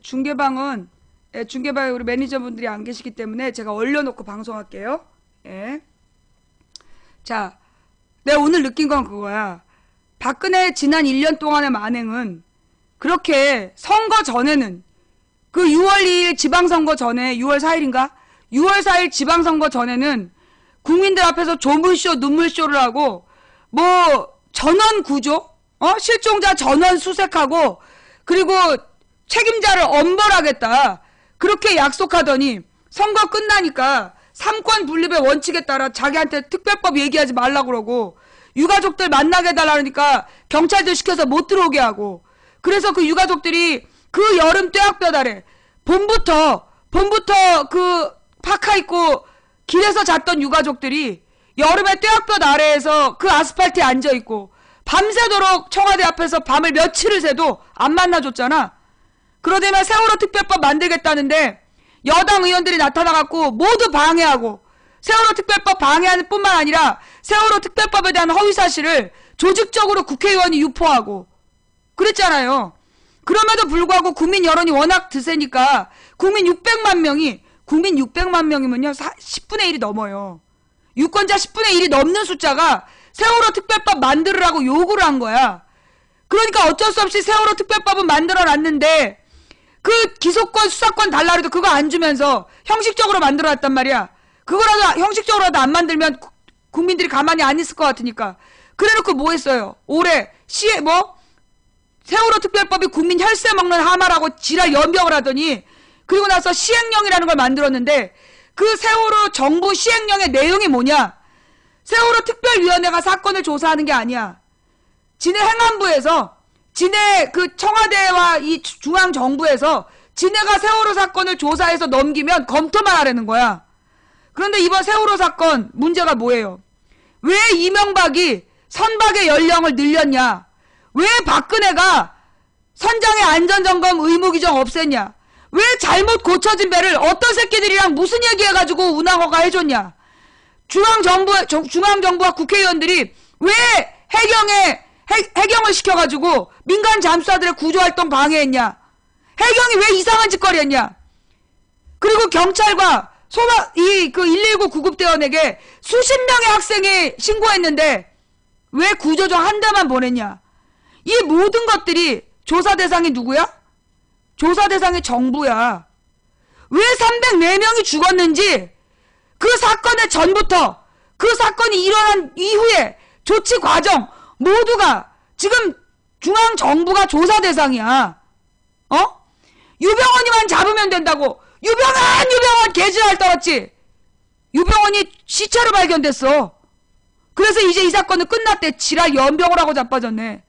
중계방에 우리 매니저분들이 안 계시기 때문에 제가 얼려놓고 방송할게요. 예. 자, 내가 오늘 느낀 건 그거야. 박근혜 지난 1년 동안의 만행은 그렇게 선거 전에는 그 6월 2일 지방선거 전에 6월 4일인가? 6월 4일 지방선거 전에는 국민들 앞에서 조문쇼, 눈물쇼를 하고 뭐 전원 구조, 실종자 전원 수색하고 그리고 책임자를 엄벌하겠다. 그렇게 약속하더니 선거 끝나니까 삼권 분립의 원칙에 따라 자기한테 특별법 얘기하지 말라고 그러고 유가족들 만나게 해달라니까 경찰들 시켜서 못 들어오게 하고 그래서 그 유가족들이 그 여름 뙤약볕 아래 봄부터 그 파카 입고 길에서 잤던 유가족들이 여름에 뙤약볕 아래에서 그 아스팔트에 앉아있고 밤새도록 청와대 앞에서 밤을 며칠을 새도 안 만나줬잖아. 그러다면 세월호 특별법 만들겠다는데 여당 의원들이 나타나갖고 모두 방해하고 세월호 특별법 방해하는 뿐만 아니라 세월호 특별법에 대한 허위사실을 조직적으로 국회의원이 유포하고 그랬잖아요. 그럼에도 불구하고 국민 여론이 워낙 드세니까 국민 600만 명이면요 10분의 1이 넘어요. 유권자 10분의 1이 넘는 숫자가 세월호 특별법 만들으라고 요구를 한 거야. 그러니까 어쩔 수 없이 세월호 특별법은 만들어놨는데 그 기소권 수사권 달라 해도 그거 안 주면서 형식적으로 만들어놨단 말이야. 그거라도 형식적으로라도 안 만들면 국민들이 가만히 안 있을 것 같으니까. 그래놓고 뭐 했어요? 올해 세월호 특별법이 국민 혈세 먹는 하마라고 지랄 연병을 하더니 그리고 나서 시행령이라는 걸 만들었는데 그 세월호 정부 시행령의 내용이 뭐냐? 세월호 특별위원회가 사건을 조사하는 게 아니야. 지네 행안부에서 지네 그 청와대와 이 중앙정부에서 지네가 세월호 사건을 조사해서 넘기면 검토만 하라는 거야. 그런데 이번 세월호 사건 문제가 뭐예요? 왜 이명박이 선박의 연령을 늘렸냐? 왜 박근혜가 선장의 안전점검 의무 규정 없앴냐? 왜 잘못 고쳐진 배를 어떤 새끼들이랑 무슨 얘기해가지고 운항허가 해줬냐? 중앙정부와 국회의원들이 왜 해경을 시켜가지고 민간 잠수사들의 구조활동 방해했냐? 해경이 왜 이상한 짓거리 했냐? 그리고 경찰과 그 119 구급대원에게 수십 명의 학생이 신고했는데 왜 구조조 한 대만 보냈냐? 이 모든 것들이 조사 대상이 누구야? 조사 대상이 정부야. 왜 304명이 죽었는지 그 사건의 전부터 그 사건이 일어난 이후에 조치 과정 모두가 지금 중앙정부가 조사 대상이야. 유병원이만 잡으면 된다고. 유병원 개지랄 떨었지. 유병원이 시체로 발견됐어. 그래서 이제 이 사건은 끝났대. 지랄 연병을 하고 자빠졌네.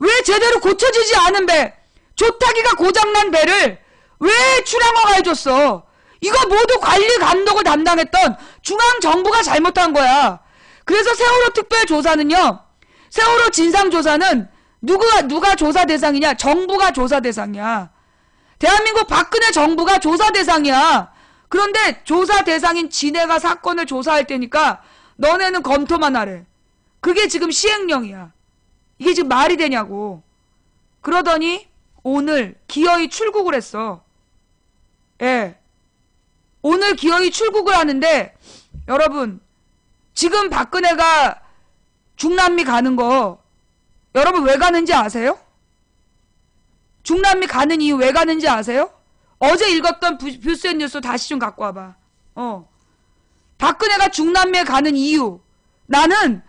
왜 제대로 고쳐지지 않은 배, 조타기가 고장난 배를 왜 출항허가 해줬어? 이거 모두 관리 감독을 담당했던 중앙정부가 잘못한 거야. 그래서 세월호 특별조사는요, 세월호 진상조사는 누가 조사 대상이냐? 정부가 조사 대상이야. 대한민국 박근혜 정부가 조사 대상이야. 그런데 조사 대상인 지네가 사건을 조사할 테니까 너네는 검토만 하래. 그게 지금 시행령이야. 이게 지금 말이 되냐고. 그러더니 오늘 기어이 출국을 했어. 예. 오늘 기어이 출국을 하는데 여러분 지금 박근혜가 중남미 가는 거 여러분 왜 가는지 아세요? 중남미 가는 이유 왜 가는지 아세요? 어제 읽었던 뷰스앤뉴스 다시 좀 갖고 와봐. 박근혜가 중남미에 가는 이유. 나는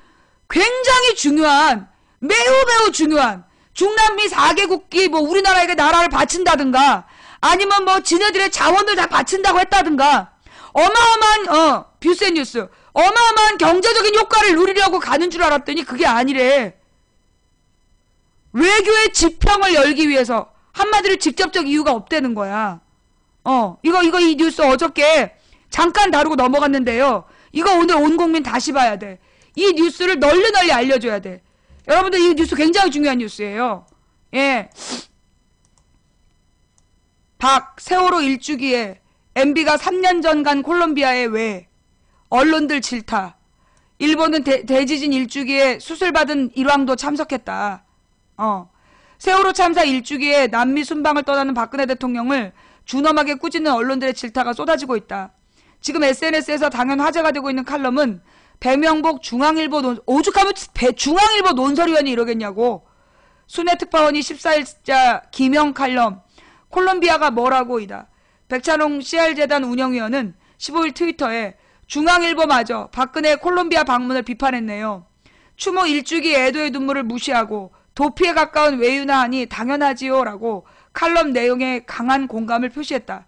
굉장히 중요한 매우 중요한 중남미 4개국이 뭐 우리나라에게 나라를 바친다든가 아니면 뭐 지네들의 자원을 다 바친다고 했다든가 어마어마한 뷰스앤뉴스 어마어마한 경제적인 효과를 누리려고 가는 줄 알았더니 그게 아니래. 외교의 지평을 열기 위해서. 한마디로 직접적 이유가 없다는 거야. 이 뉴스 어저께 잠깐 다루고 넘어갔는데요. 이거 오늘 온 국민 다시 봐야 돼. 이 뉴스를 널리 알려줘야 돼. 여러분들 이 뉴스 굉장히 중요한 뉴스예요. 예. 세월호 일주기에 MB가 3년 전 간 콜롬비아에 왜? 언론들 질타. 일본은 대지진 일주기에 수술받은 일왕도 참석했다. 세월호 참사 일주기에 남미 순방을 떠나는 박근혜 대통령을 준엄하게 꾸짖는 언론들의 질타가 쏟아지고 있다. 지금 SNS에서 당연 화제가 되고 있는 칼럼은 배명복 중앙일보 오죽하면 중앙일보 논설위원이 이러겠냐고. 순회 특파원이 14일자 기명 칼럼 콜롬비아가 뭐라고이다. 백찬홍 CR재단 운영위원은 15일 트위터에 중앙일보마저 박근혜 콜롬비아 방문을 비판했네요. 추모 일주기 애도의 눈물을 무시하고 도피에 가까운 외유나 하니 당연하지요 라고 칼럼 내용에 강한 공감을 표시했다.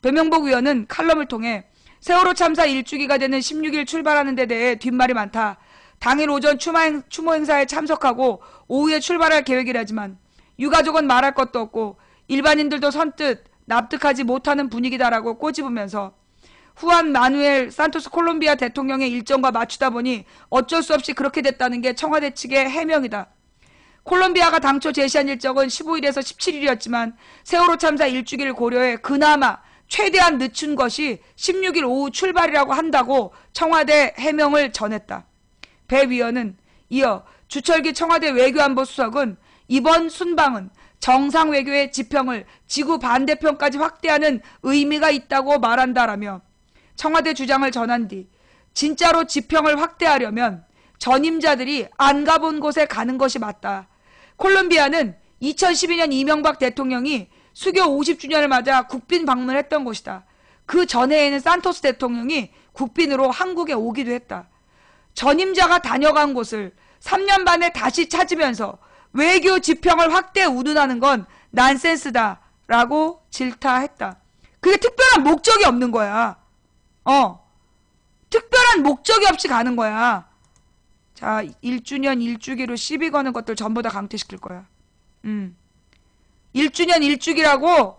배명복 위원은 칼럼을 통해 세월호 참사 일주기가 되는 16일 출발하는 데 대해 뒷말이 많다. 당일 오전 추모 행사에 참석하고 오후에 출발할 계획이라지만 유가족은 말할 것도 없고 일반인들도 선뜻 납득하지 못하는 분위기다라고 꼬집으면서 후안 마누엘 산토스 콜롬비아 대통령의 일정과 맞추다 보니 어쩔 수 없이 그렇게 됐다는 게 청와대 측의 해명이다. 콜롬비아가 당초 제시한 일정은 15일에서 17일이었지만 세월호 참사 일주기를 고려해 그나마 최대한 늦춘 것이 16일 오후 출발이라고 한다고 청와대 해명을 전했다. 배 위원은 이어 주철기 청와대 외교안보수석은 이번 순방은 정상외교의 지평을 지구 반대편까지 확대하는 의미가 있다고 말한다라며 청와대 주장을 전한 뒤 진짜로 지평을 확대하려면 전임자들이 안 가본 곳에 가는 것이 맞다. 콜롬비아는 2012년 이명박 대통령이 수교 50주년을 맞아 국빈 방문했던 곳이다. 그 전해에는 산토스 대통령이 국빈으로 한국에 오기도 했다. 전임자가 다녀간 곳을 3년 만에 다시 찾으면서 외교 지평을 확대 운운하는 건 난센스다라고 질타했다. 그게 특별한 목적이 없는 거야. 특별한 목적이 없이 가는 거야. 자, 1주년 1주기로 시비 거는 것들 전부 다 강퇴시킬 거야. 1주년 1주기라고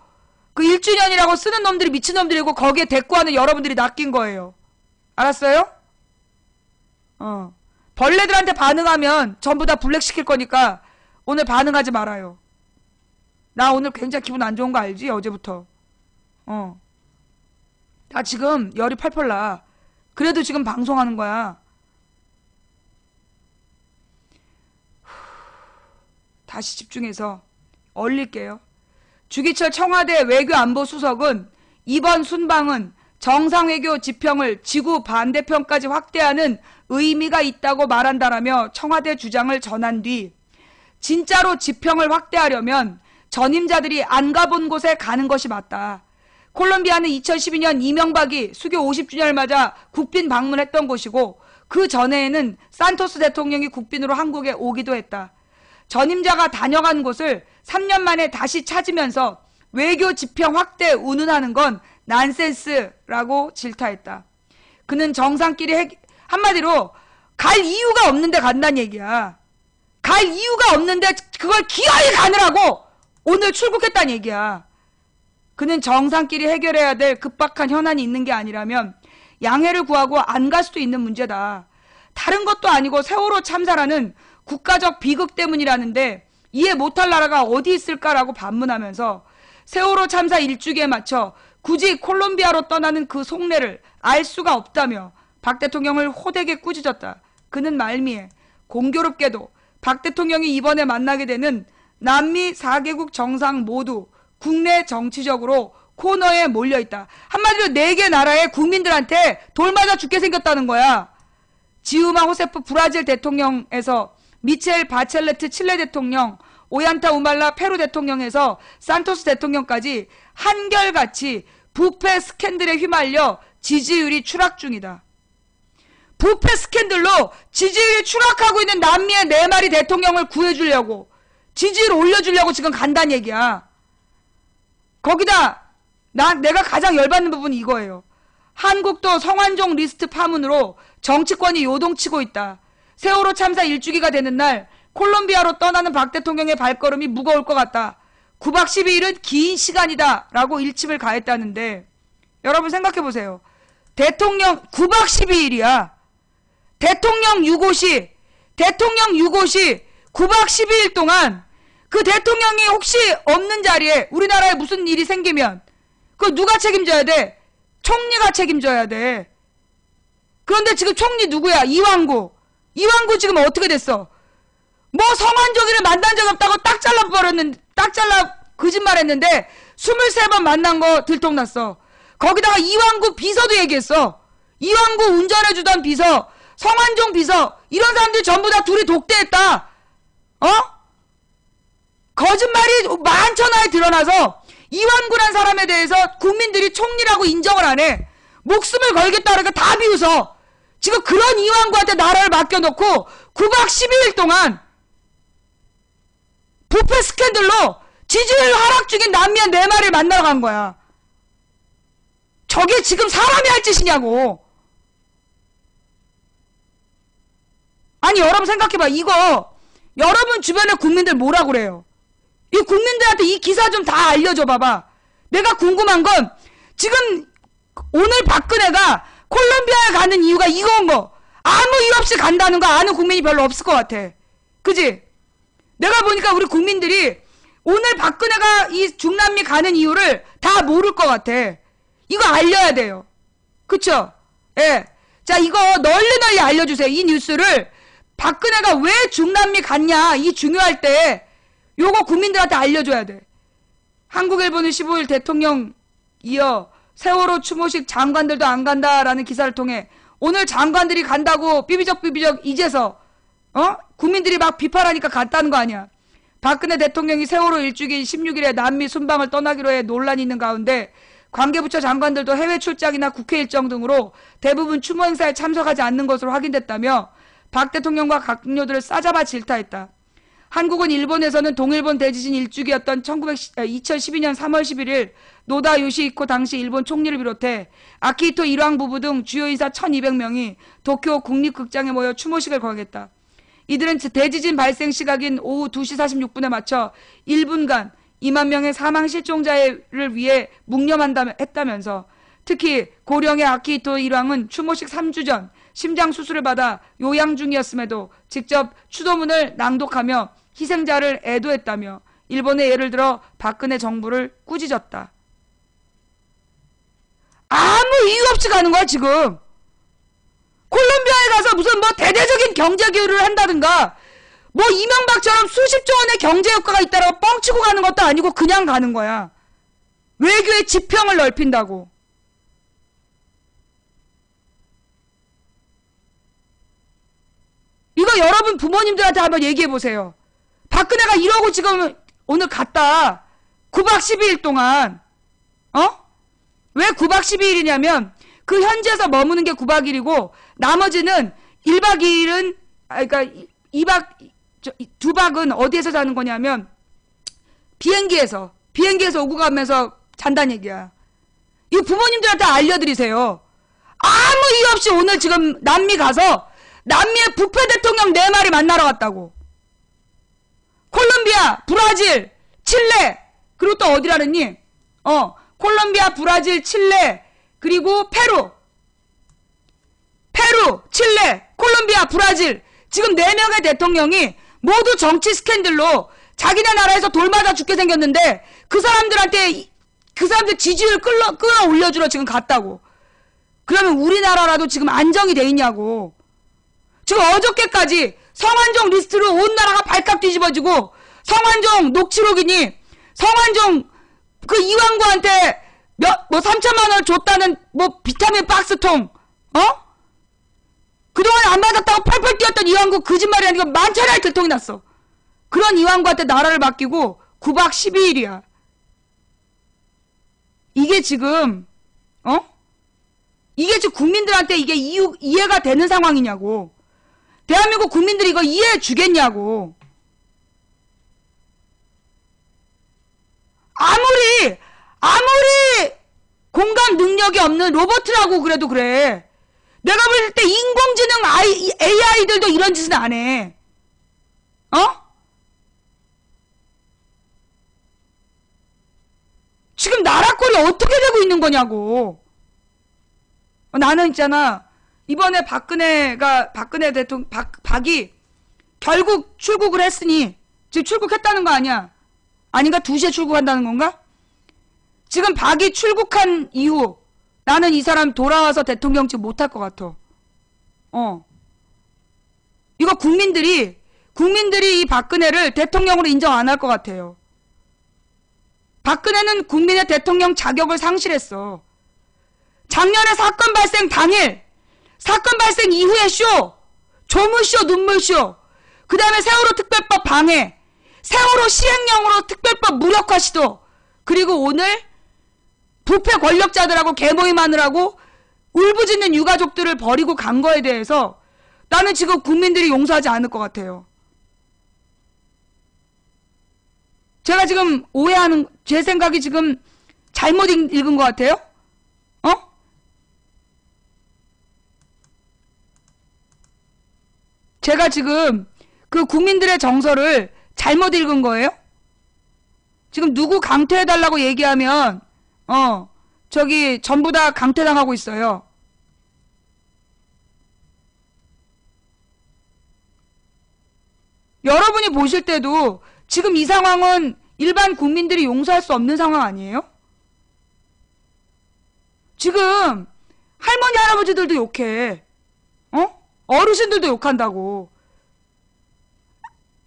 그 1주년이라고 쓰는 놈들이 미친놈들이고 거기에 대꾸하는 여러분들이 낚인 거예요. 알았어요? 벌레들한테 반응하면 전부 다 블랙시킬 거니까 오늘 반응하지 말아요. 나 오늘 굉장히 기분 안 좋은 거 알지? 어제부터. 나 지금 열이 펄펄 나. 그래도 지금 방송하는 거야. 다시 집중해서 얼릴게요. 주기철 청와대 외교안보수석은 이번 순방은 정상외교 지평을 지구 반대편까지 확대하는 의미가 있다고 말한다라며 청와대 주장을 전한 뒤 진짜로 지평을 확대하려면 전임자들이 안 가본 곳에 가는 것이 맞다. 콜롬비아는 2012년 이명박이 수교 50주년을 맞아 국빈 방문했던 곳이고 그 전해에는 산토스 대통령이 국빈으로 한국에 오기도 했다. 전임자가 다녀간 곳을 3년 만에 다시 찾으면서 외교 지평 확대 운운하는 건 난센스라고 질타했다. 그는 정상끼리 한마디로 갈 이유가 없는데 간다는 얘기야. 갈 이유가 없는데 그걸 기어이 가느라고 오늘 출국했다는 얘기야. 그는 정상끼리 해결해야 될 급박한 현안이 있는 게 아니라면 양해를 구하고 안 갈 수도 있는 문제다. 다른 것도 아니고 세월호 참사라는 국가적 비극 때문이라는데 이해 못할 나라가 어디 있을까라고 반문하면서 세월호 참사 일주기에 맞춰 굳이 콜롬비아로 떠나는 그 속내를 알 수가 없다며 박 대통령을 호되게 꾸짖었다. 그는 말미에 공교롭게도 박 대통령이 이번에 만나게 되는 남미 4개국 정상 모두 국내 정치적으로 코너에 몰려있다. 한마디로 4개 나라의 국민들한테 돌 맞아 죽게 생겼다는 거야. 지우마 호세프 브라질 대통령에서 미첼 바첼레트 칠레 대통령, 오얀타 우말라 페루 대통령에서 산토스 대통령까지 한결같이 부패 스캔들에 휘말려 지지율이 추락 중이다. 부패 스캔들로 지지율이 추락하고 있는 남미의 4마리 대통령을 구해주려고 지지율 올려주려고 지금 간다는 얘기야. 거기다 내가 가장 열받는 부분이 이거예요. 한국도 성완종 리스트 파문으로 정치권이 요동치고 있다. 세월호 참사 일주기가 되는 날 콜롬비아로 떠나는 박 대통령의 발걸음이 무거울 것 같다. 9박 12일은 긴 시간이다 라고 일침을 가했다는데 여러분 생각해보세요. 대통령 9박 12일이야. 대통령 유고시 9박 12일 동안 그 대통령이 혹시 없는 자리에 우리나라에 무슨 일이 생기면 그걸 누가 책임져야 돼? 총리가 책임져야 돼. 그런데 지금 총리 누구야? 이완구 지금 어떻게 됐어? 뭐 성완종이를 만난 적 없다고 딱 잘라 거짓말했는데 23번 만난 거 들통났어. 거기다가 이완구 비서도 얘기했어. 이완구 운전해주던 비서, 성완종 비서 이런 사람들이 전부 다 둘이 독대했다. 거짓말이 만천하에 드러나서 이완구란 사람에 대해서 국민들이 총리라고 인정을 안 해. 목숨을 걸겠다 그러니까 다 비웃어. 지금 그런 이완구한테 나라를 맡겨놓고 9박 12일 동안 부패 스캔들로 지지율 하락 중인 남미한 4마리를 만나러 간 거야. 저게 지금 사람이 할 짓이냐고. 아니 여러분 생각해봐. 이거 여러분 주변에 국민들 뭐라 그래요? 이 국민들한테 이 기사 좀 다 알려줘 봐봐. 내가 궁금한 건 지금 오늘 박근혜가 콜롬비아에 가는 이유가 이거인 거. 아무 이유 없이 간다는 거 아는 국민이 별로 없을 것 같아. 그지? 내가 보니까 우리 국민들이 오늘 박근혜가 이 중남미 가는 이유를 다 모를 것 같아. 이거 알려야 돼요. 그쵸? 예. 자, 이거 널리 알려주세요. 이 뉴스를 박근혜가 왜 중남미 갔냐, 이 중요할 때 요거 국민들한테 알려줘야 돼. 한국일보는 15일 대통령 이어 세월호 추모식 장관들도 안 간다라는 기사를 통해 오늘 장관들이 간다고 삐비적 이제서 국민들이 막 비판하니까 갔다는 거 아니야. 박근혜 대통령이 세월호 일주기 16일에 남미 순방을 떠나기로 해 논란이 있는 가운데 관계부처 장관들도 해외 출장이나 국회 일정 등으로 대부분 추모 행사에 참석하지 않는 것으로 확인됐다며 박 대통령과閣僚들을 싸잡아 질타했다. 한국은 일본에서는 동일본 대지진 일주기였던 2012년 3월 11일 노다 요시히코 당시 일본 총리를 비롯해 아키히토 일왕 부부 등 주요 인사 1200명이 도쿄 국립극장에 모여 추모식을 거행했다. 이들은 대지진 발생 시각인 오후 2시 46분에 맞춰 1분간 2만 명의 사망 실종자를 위해 묵념했다면서 특히 고령의 아키히토 일왕은 추모식 3주 전 심장 수술을 받아 요양 중이었음에도 직접 추도문을 낭독하며 희생자를 애도했다며 일본의 예를 들어 박근혜 정부를 꾸짖었다. 아무 이유 없이 가는 거야 지금. 콜롬비아에 가서 무슨 뭐 대대적인 경제 교류를 한다든가 뭐 이명박처럼 수십조 원의 경제 효과가 있다라고 뻥치고 가는 것도 아니고 그냥 가는 거야. 외교의 지평을 넓힌다고. 이거 여러분 부모님들한테 한번 얘기해 보세요. 박근혜가 이러고 지금 오늘 갔다. 9박 12일 동안. 왜 9박 12일이냐면 그 현지에서 머무는 게 9박 1일이고 나머지는 1박 2일은 그러니까 2박은 어디에서 자는 거냐면 비행기에서 오고 가면서 잔다는 얘기야. 이거 부모님들한테 알려드리세요. 아무 이유 없이 오늘 지금 남미 가서 남미의 부패 대통령 4마리 만나러 갔다고. 콜롬비아, 브라질, 칠레, 그리고 또 어디라느니? 콜롬비아, 브라질, 칠레, 그리고 페루, 칠레, 콜롬비아, 브라질. 지금 4명의 대통령이 모두 정치 스캔들로 자기네 나라에서 돌 맞아 죽게 생겼는데 그 사람들 지지율 끌어올려주러 지금 갔다고. 그러면 우리나라라도 지금 안정이 돼 있냐고. 지금 어저께까지 성완종 리스트로 온 나라가 발칵 뒤집어지고 성완종 녹취록이니 성완종 그 이완구한테 3천만 원을 줬다는 뭐 비타민 박스통 그동안 안 맞았다고 펄펄 뛰었던 이완구 거짓말이 아니고 만차례 들통이 났어. 그런 이완구한테 나라를 맡기고 9박 12일이야. 이게 지금 이게 지금 국민들한테 이게 이해가 되는 상황이냐고. 대한민국 국민들이 이거 이해해 주겠냐고. 아무리 공감 능력이 없는 로봇이라고 그래도 그래. 내가 볼 때 인공지능 AI들도 이런 짓은 안 해. 지금 나라 꼴이 어떻게 되고 있는 거냐고. 나는 있잖아. 이번에 박근혜 대통령, 박이 결국 출국을 했으니, 지금 출국했다는 거 아니야? 아닌가? 2시에 출국한다는 건가? 지금 박이 출국한 이후, 나는 이 사람 돌아와서 대통령직 못할 것 같아. 이거 국민들이 이 박근혜를 대통령으로 인정 안 할 것 같아요. 박근혜는 국민의 대통령 자격을 상실했어. 작년에 사건 발생 당일, 사건 발생 이후의 쇼, 조물쇼, 눈물쇼, 그 다음에 세월호 특별법 방해, 세월호 시행령으로 특별법 무력화 시도, 그리고 오늘 부패 권력자들하고 계모임하느라고 울부짖는 유가족들을 버리고 간 거에 대해서 나는 지금 국민들이 용서하지 않을 것 같아요. 제가 지금 오해하는, 제 생각이 지금 잘못 읽은 것 같아요? 제가 지금 그 국민들의 정서를 잘못 읽은 거예요? 지금 누구 강퇴해달라고 얘기하면 저기 전부 다 강퇴당하고 있어요. 여러분이 보실 때도 지금 이 상황은 일반 국민들이 용서할 수 없는 상황 아니에요? 지금 할머니 할아버지들도 욕해. 어르신들도 욕한다고.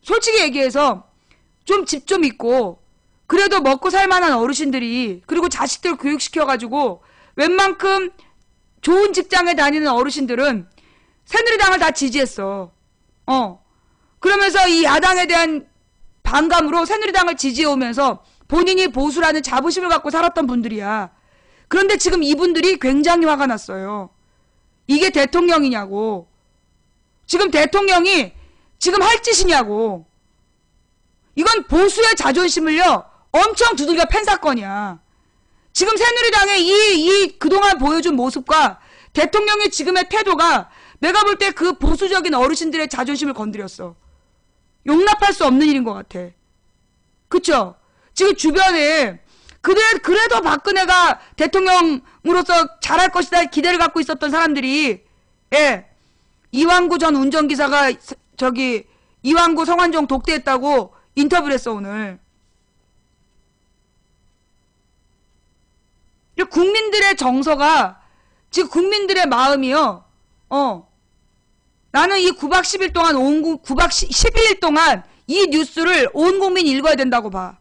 솔직히 얘기해서 좀 집 좀 있고 그래도 먹고 살만한 어르신들이, 그리고 자식들 교육시켜가지고 웬만큼 좋은 직장에 다니는 어르신들은 새누리당을 다 지지했어. 그러면서 이 야당에 대한 반감으로 새누리당을 지지해오면서 본인이 보수라는 자부심을 갖고 살았던 분들이야. 그런데 지금 이분들이 굉장히 화가 났어요. 이게 대통령이냐고. 지금 대통령이 지금 할 짓이냐고. 이건 보수의 자존심을요 엄청 두들겨 팬 사건이야. 지금 새누리당의 이 그동안 보여준 모습과 대통령의 지금의 태도가 내가 볼 때 그 보수적인 어르신들의 자존심을 건드렸어. 용납할 수 없는 일인 것 같아. 그쵸? 지금 주변에 그래도 박근혜가 대통령으로서 잘할 것이다 기대를 갖고 있었던 사람들이, 이완구 전 운전기사가 이완구 성완종 독대했다고 인터뷰를 했어 오늘. 국민들의 정서가, 지금 국민들의 마음이요. 나는 이 9박 10일 동안 9박 12일 동안 이 뉴스를 온 국민이 읽어야 된다고 봐.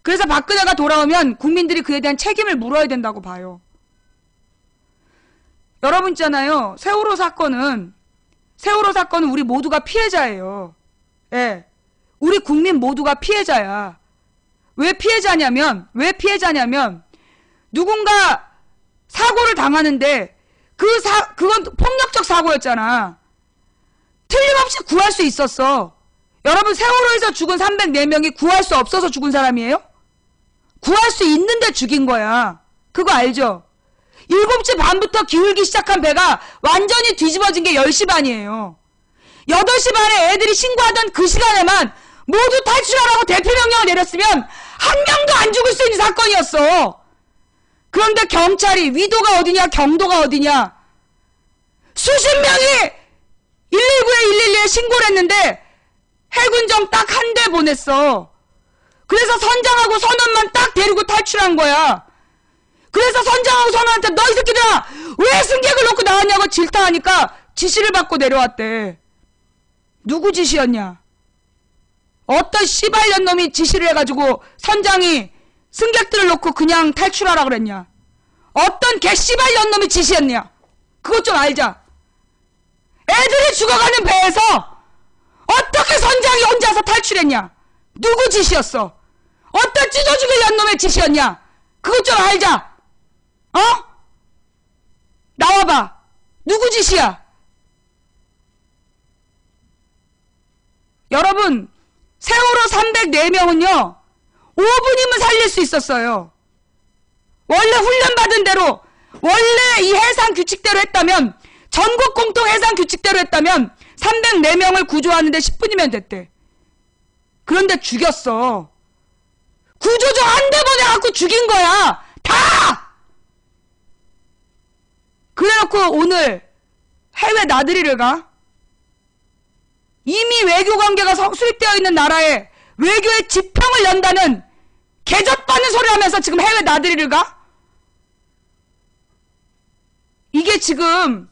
그래서 박근혜가 돌아오면 국민들이 그에 대한 책임을 물어야 된다고 봐요. 여러분 있잖아요. 세월호 사건은 우리 모두가 피해자예요. 우리 국민 모두가 피해자야. 왜 피해자냐면 누군가 사고를 당하는데 그건 폭력적 사고였잖아. 틀림없이 구할 수 있었어. 여러분, 세월호에서 죽은 304명이 구할 수 없어서 죽은 사람이에요? 구할 수 있는데 죽인 거야. 그거 알죠? 7시 반부터 기울기 시작한 배가 완전히 뒤집어진 게 10시 반이에요. 8시 반에 애들이 신고하던 그 시간에만 모두 탈출하라고 대피명령을 내렸으면 한 명도 안 죽을 수 있는 사건이었어. 그런데 경찰이 위도가 어디냐 경도가 어디냐 수십 명이 119에 112에 신고를 했는데 해군정 딱 한 대 보냈어. 그래서 선장하고 선원만 딱 데리고 탈출한 거야. 그래서 선장하고 선원한테 너 이 새끼들아 왜 승객을 놓고 나왔냐고 질타하니까 지시를 받고 내려왔대. 누구 지시였냐? 어떤 씨발년 놈이 지시를 해가지고 선장이 승객들을 놓고 그냥 탈출하라 그랬냐? 어떤 개씨발년 놈이 지시했냐? 그것 좀 알자. 애들이 죽어가는 배에서 어떻게 선장이 혼자서 탈출했냐? 누구 지시였어? 어떤 찢어 죽일 년 놈의 지시였냐? 그것 좀 알자. 나와봐. 누구 지시야? 여러분, 세월호 304명은요 5분이면 살릴 수 있었어요. 원래 훈련받은 대로, 원래 이 해상 규칙대로 했다면, 전국 공통 해상 규칙대로 했다면 304명을 구조하는데 10분이면 됐대. 그런데 죽였어. 구조조 한 대 보내갖고 죽인 거야. 다! 그래놓고 오늘 해외 나들이를 가? 이미 외교관계가 수립되어 있는 나라에 외교의 지평을 연다는 개젖받는 소리 하면서 지금 해외 나들이를 가? 이게 지금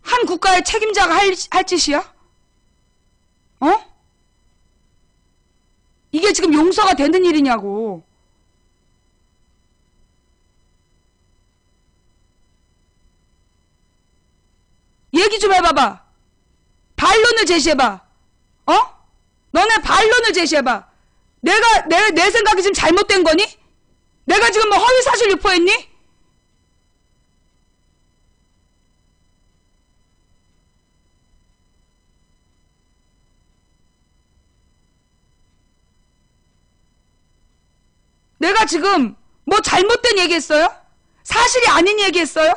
한 국가의 책임자가 할 짓이야? 이게 지금 용서가 되는 일이냐고. 얘기 좀 해봐봐. 반론을 제시해봐. 너네 반론을 제시해봐. 내 생각이 지금 잘못된 거니? 내가 지금 뭐 허위사실 유포했니? 내가 지금 뭐 잘못된 얘기했어요? 사실이 아닌 얘기했어요?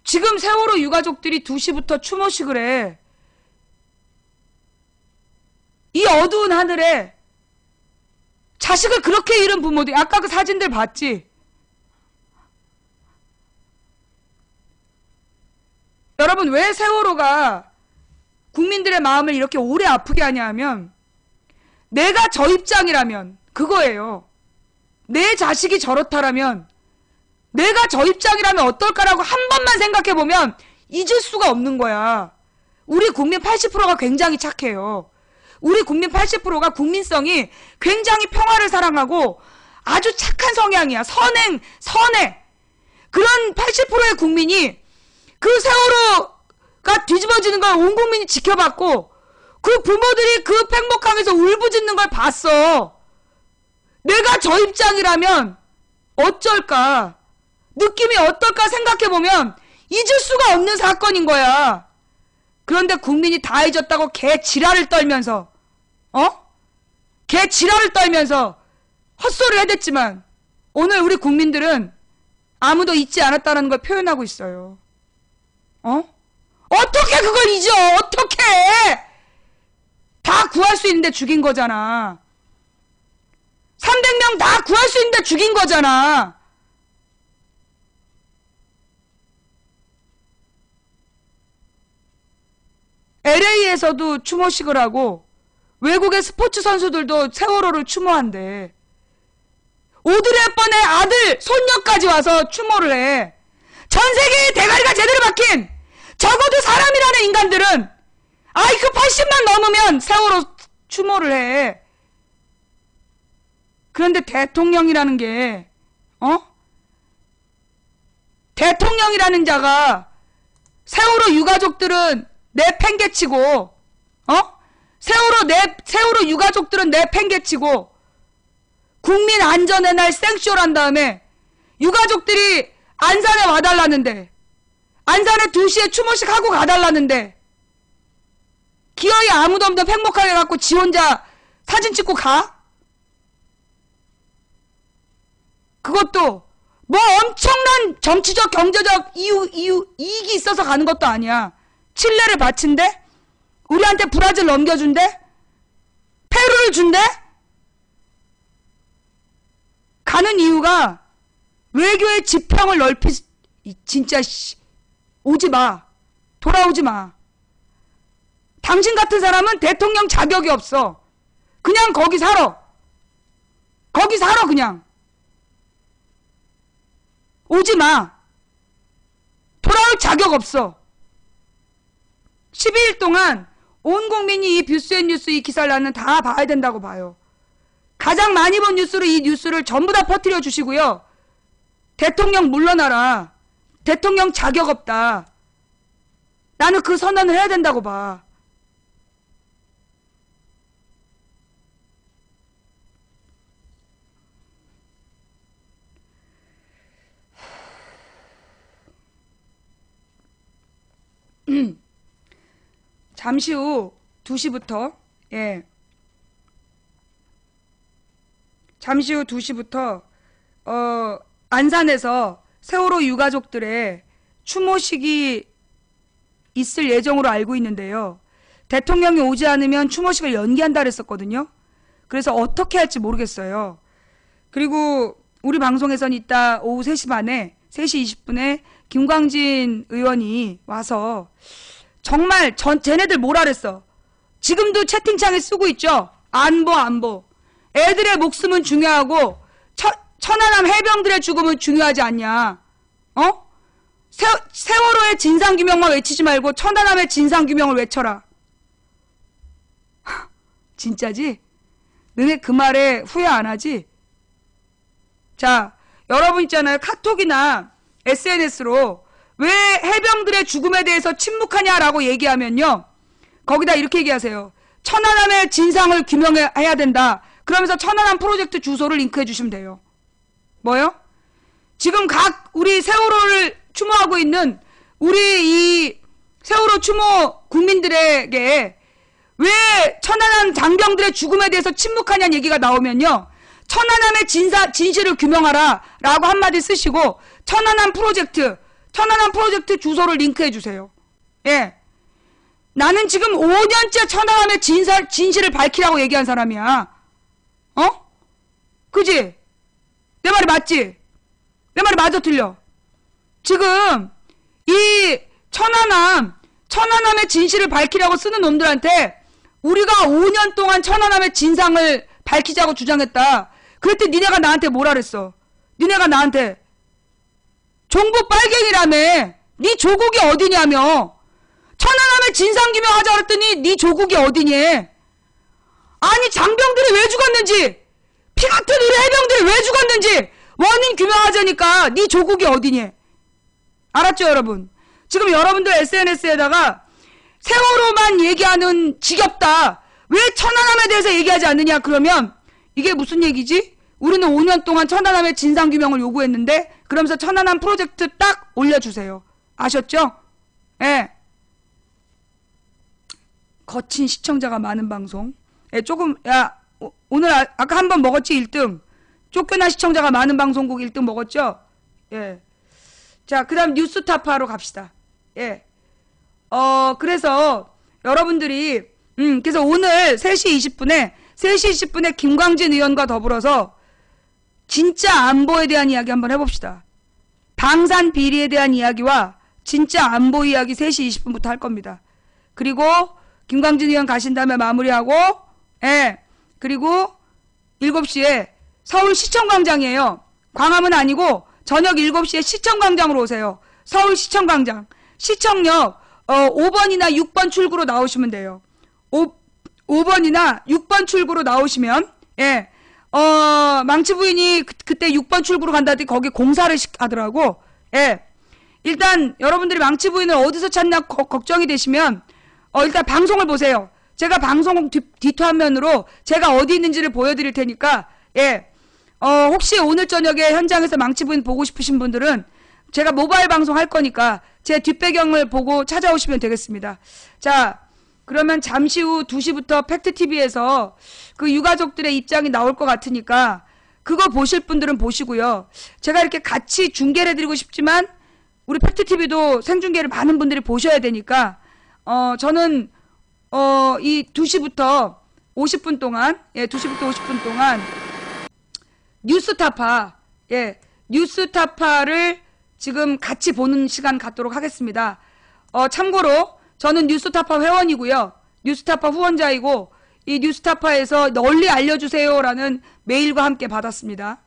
지금 세월호 유가족들이 2시부터 추모식을 해. 이 어두운 하늘에 자식을 그렇게 잃은 부모들이, 아까 그 사진들 봤지? 여러분, 왜 세월호가 국민들의 마음을 이렇게 오래 아프게 하냐 하면, 내가 저 입장이라면 그거예요. 내 자식이 저렇다라면, 내가 저 입장이라면 어떨까라고 한 번만 생각해보면 잊을 수가 없는 거야. 우리 국민 80%가 굉장히 착해요. 우리 국민 80%가 국민성이 굉장히 평화를 사랑하고 아주 착한 성향이야. 선해. 그런 80%의 국민이 그 세월호가 뒤집어지는 걸 온 국민이 지켜봤고, 그 부모들이 그 팽목항에서 울부짖는 걸 봤어. 내가 저 입장이라면 어쩔까? 느낌이 어떨까 생각해보면 잊을 수가 없는 사건인 거야. 그런데 국민이 다 잊었다고 개 지랄을 떨면서, 개 지랄을 떨면서 헛소리를 해댔지만, 오늘 우리 국민들은 아무도 잊지 않았다는 걸 표현하고 있어요. 어떻게 그걸 잊어? 어떻게? 다 구할 수 있는데 죽인 거잖아. 300명 다 구할 수 있는데 죽인 거잖아. LA에서도 추모식을 하고 외국의 스포츠 선수들도 세월호를 추모한대. 오드리 헵번의 아들, 손녀까지 와서 추모를 해. 전 세계에 대가리가 제대로 박힌, 적어도 사람이라는 인간들은 IQ 80만 넘으면 세월호 추모를 해. 그런데 대통령이라는 게, 대통령이라는 자가 세월호 유가족들은 내팽개치고, 세월호 유가족들은 내팽개치고, 국민 안전의 날 생쇼를 한 다음에 유가족들이 안산에 와달라는데, 안산에 2시에 추모식 하고 가달라는데, 기어이 아무도 없는 팽목하게 갖고 지 혼자 사진 찍고 가? 그것도 뭐 엄청난 정치적, 경제적 이익이 있어서 가는 것도 아니야. 칠레를 바친대? 우리한테 브라질 넘겨준대? 페루를 준대? 가는 이유가 외교의 지평을 진짜 오지 마. 돌아오지 마. 당신 같은 사람은 대통령 자격이 없어. 그냥 거기 살아. 거기 살아 그냥. 오지 마. 돌아올 자격 없어. 12일 동안 온 국민이 이 뷰스앤뉴스 이 기사를 나는 다 봐야 된다고 봐요. 가장 많이 본 뉴스로 이 뉴스를 전부 다 퍼뜨려 주시고요. 대통령 물러나라. 대통령 자격 없다. 나는 그 선언을 해야 된다고 봐. 잠시 후 2시부터, 잠시 후 2시부터, 안산에서 세월호 유가족들의 추모식이 있을 예정으로 알고 있는데요. 대통령이 오지 않으면 추모식을 연기한다 그랬었거든요. 그래서 어떻게 할지 모르겠어요. 그리고 우리 방송에선 이따 오후 3시 반에, 3시 20분에 김광진 의원이 와서 정말 쟤네들 뭐라 그랬어. 지금도 채팅창에 쓰고 있죠. 안보. 애들의 목숨은 중요하고 천안함 해병들의 죽음은 중요하지 않냐. 세월호의 진상규명만 외치지 말고 천안함의 진상규명을 외쳐라. 진짜지? 너네 그 말에 후회 안 하지? 자, 여러분 있잖아요. 카톡이나 SNS로 왜 해병들의 죽음에 대해서 침묵하냐라고 얘기하면요. 거기다 이렇게 얘기하세요. 천안함의 진상을 규명해야 된다. 그러면서 천안함 프로젝트 주소를 링크해 주시면 돼요. 뭐요? 지금 각 우리 세월호를 추모하고 있는 우리 이 세월호 추모 국민들에게 왜 천안함 장병들의 죽음에 대해서 침묵하냐는 얘기가 나오면요. 천안함의 진실을 규명하라 라고 한마디 쓰시고 천안함 프로젝트 주소를 링크해 주세요. 예. 나는 지금 5년째 천안함의 진실을 밝히라고 얘기한 사람이야. 어? 그지? 내 말이 맞지? 내 말이 맞아 틀려? 지금 이 천안함의 진실을 밝히라고 쓰는 놈들한테 우리가 5년 동안 천안함의 진상을 밝히자고 주장했다. 그랬더니 니네가 나한테 뭐라 그랬어? 니네가 나한테 종북 빨갱이라며. 니 조국이 어디냐며. 천안함의 진상규명하자 그랬더니 니 조국이 어디니? 아니 장병들이 왜 죽었는지, 피 같은 우리 해병들이 왜 죽었는지 원인 규명하자니까 니 조국이 어디니? 알았죠 여러분? 지금 여러분들 SNS에다가 세월호만 얘기하는 지겹다. 왜 천안함에 대해서 얘기하지 않느냐 그러면 이게 무슨 얘기지? 우리는 5년 동안 천안함의 진상규명을 요구했는데 그러면서 천안함 프로젝트 딱 올려주세요. 아셨죠? 예. 거친 시청자가 많은 방송. 예, 조금 오늘 아까 한 번 먹었지 1등. 쫓겨난 시청자가 많은 방송국 1등 먹었죠? 예. 자, 그다음 뉴스타파로 갑시다. 예. 그래서 여러분들이 그래서 오늘 3시 20분에 김광진 의원과 더불어서 진짜 안보에 대한 이야기 한번 해봅시다. 방산 비리에 대한 이야기와 진짜 안보 이야기 3시 20분부터 할 겁니다. 그리고 김광진 의원 가신 다음에 마무리하고, 예. 그리고 7시에 서울시청광장이에요. 광화문 아니고 저녁 7시에 시청광장으로 오세요. 서울시청광장. 시청역 5번이나 6번 출구로 나오시면 돼요. 5번이나 6번 출구로 나오시면, 예. 망치 부인이 그때 6번 출구로 간다더니 거기 공사를 하더라고. 예. 일단 여러분들이 망치 부인을 어디서 찾나 걱정이 되시면 일단 방송을 보세요. 제가 방송 뒷화면으로 제가 어디 있는지를 보여드릴 테니까, 예. 혹시 오늘 저녁에 현장에서 망치 부인 보고 싶으신 분들은 제가 모바일 방송 할 거니까 제 뒷배경을 보고 찾아오시면 되겠습니다. 자, 그러면 잠시 후 2시부터 팩트TV에서 그 유가족들의 입장이 나올 것 같으니까 그거 보실 분들은 보시고요. 제가 이렇게 같이 중계를 해드리고 싶지만 우리 팩트TV도 생중계를 많은 분들이 보셔야 되니까 저는 이 2시부터 50분 동안, 예, 2시부터 50분 동안 뉴스타파, 예, 뉴스타파를 지금 같이 보는 시간 갖도록 하겠습니다. 참고로 저는 뉴스타파 회원이고요. 뉴스타파 후원자이고 이 뉴스타파에서 널리 알려주세요라는 메일과 함께 받았습니다.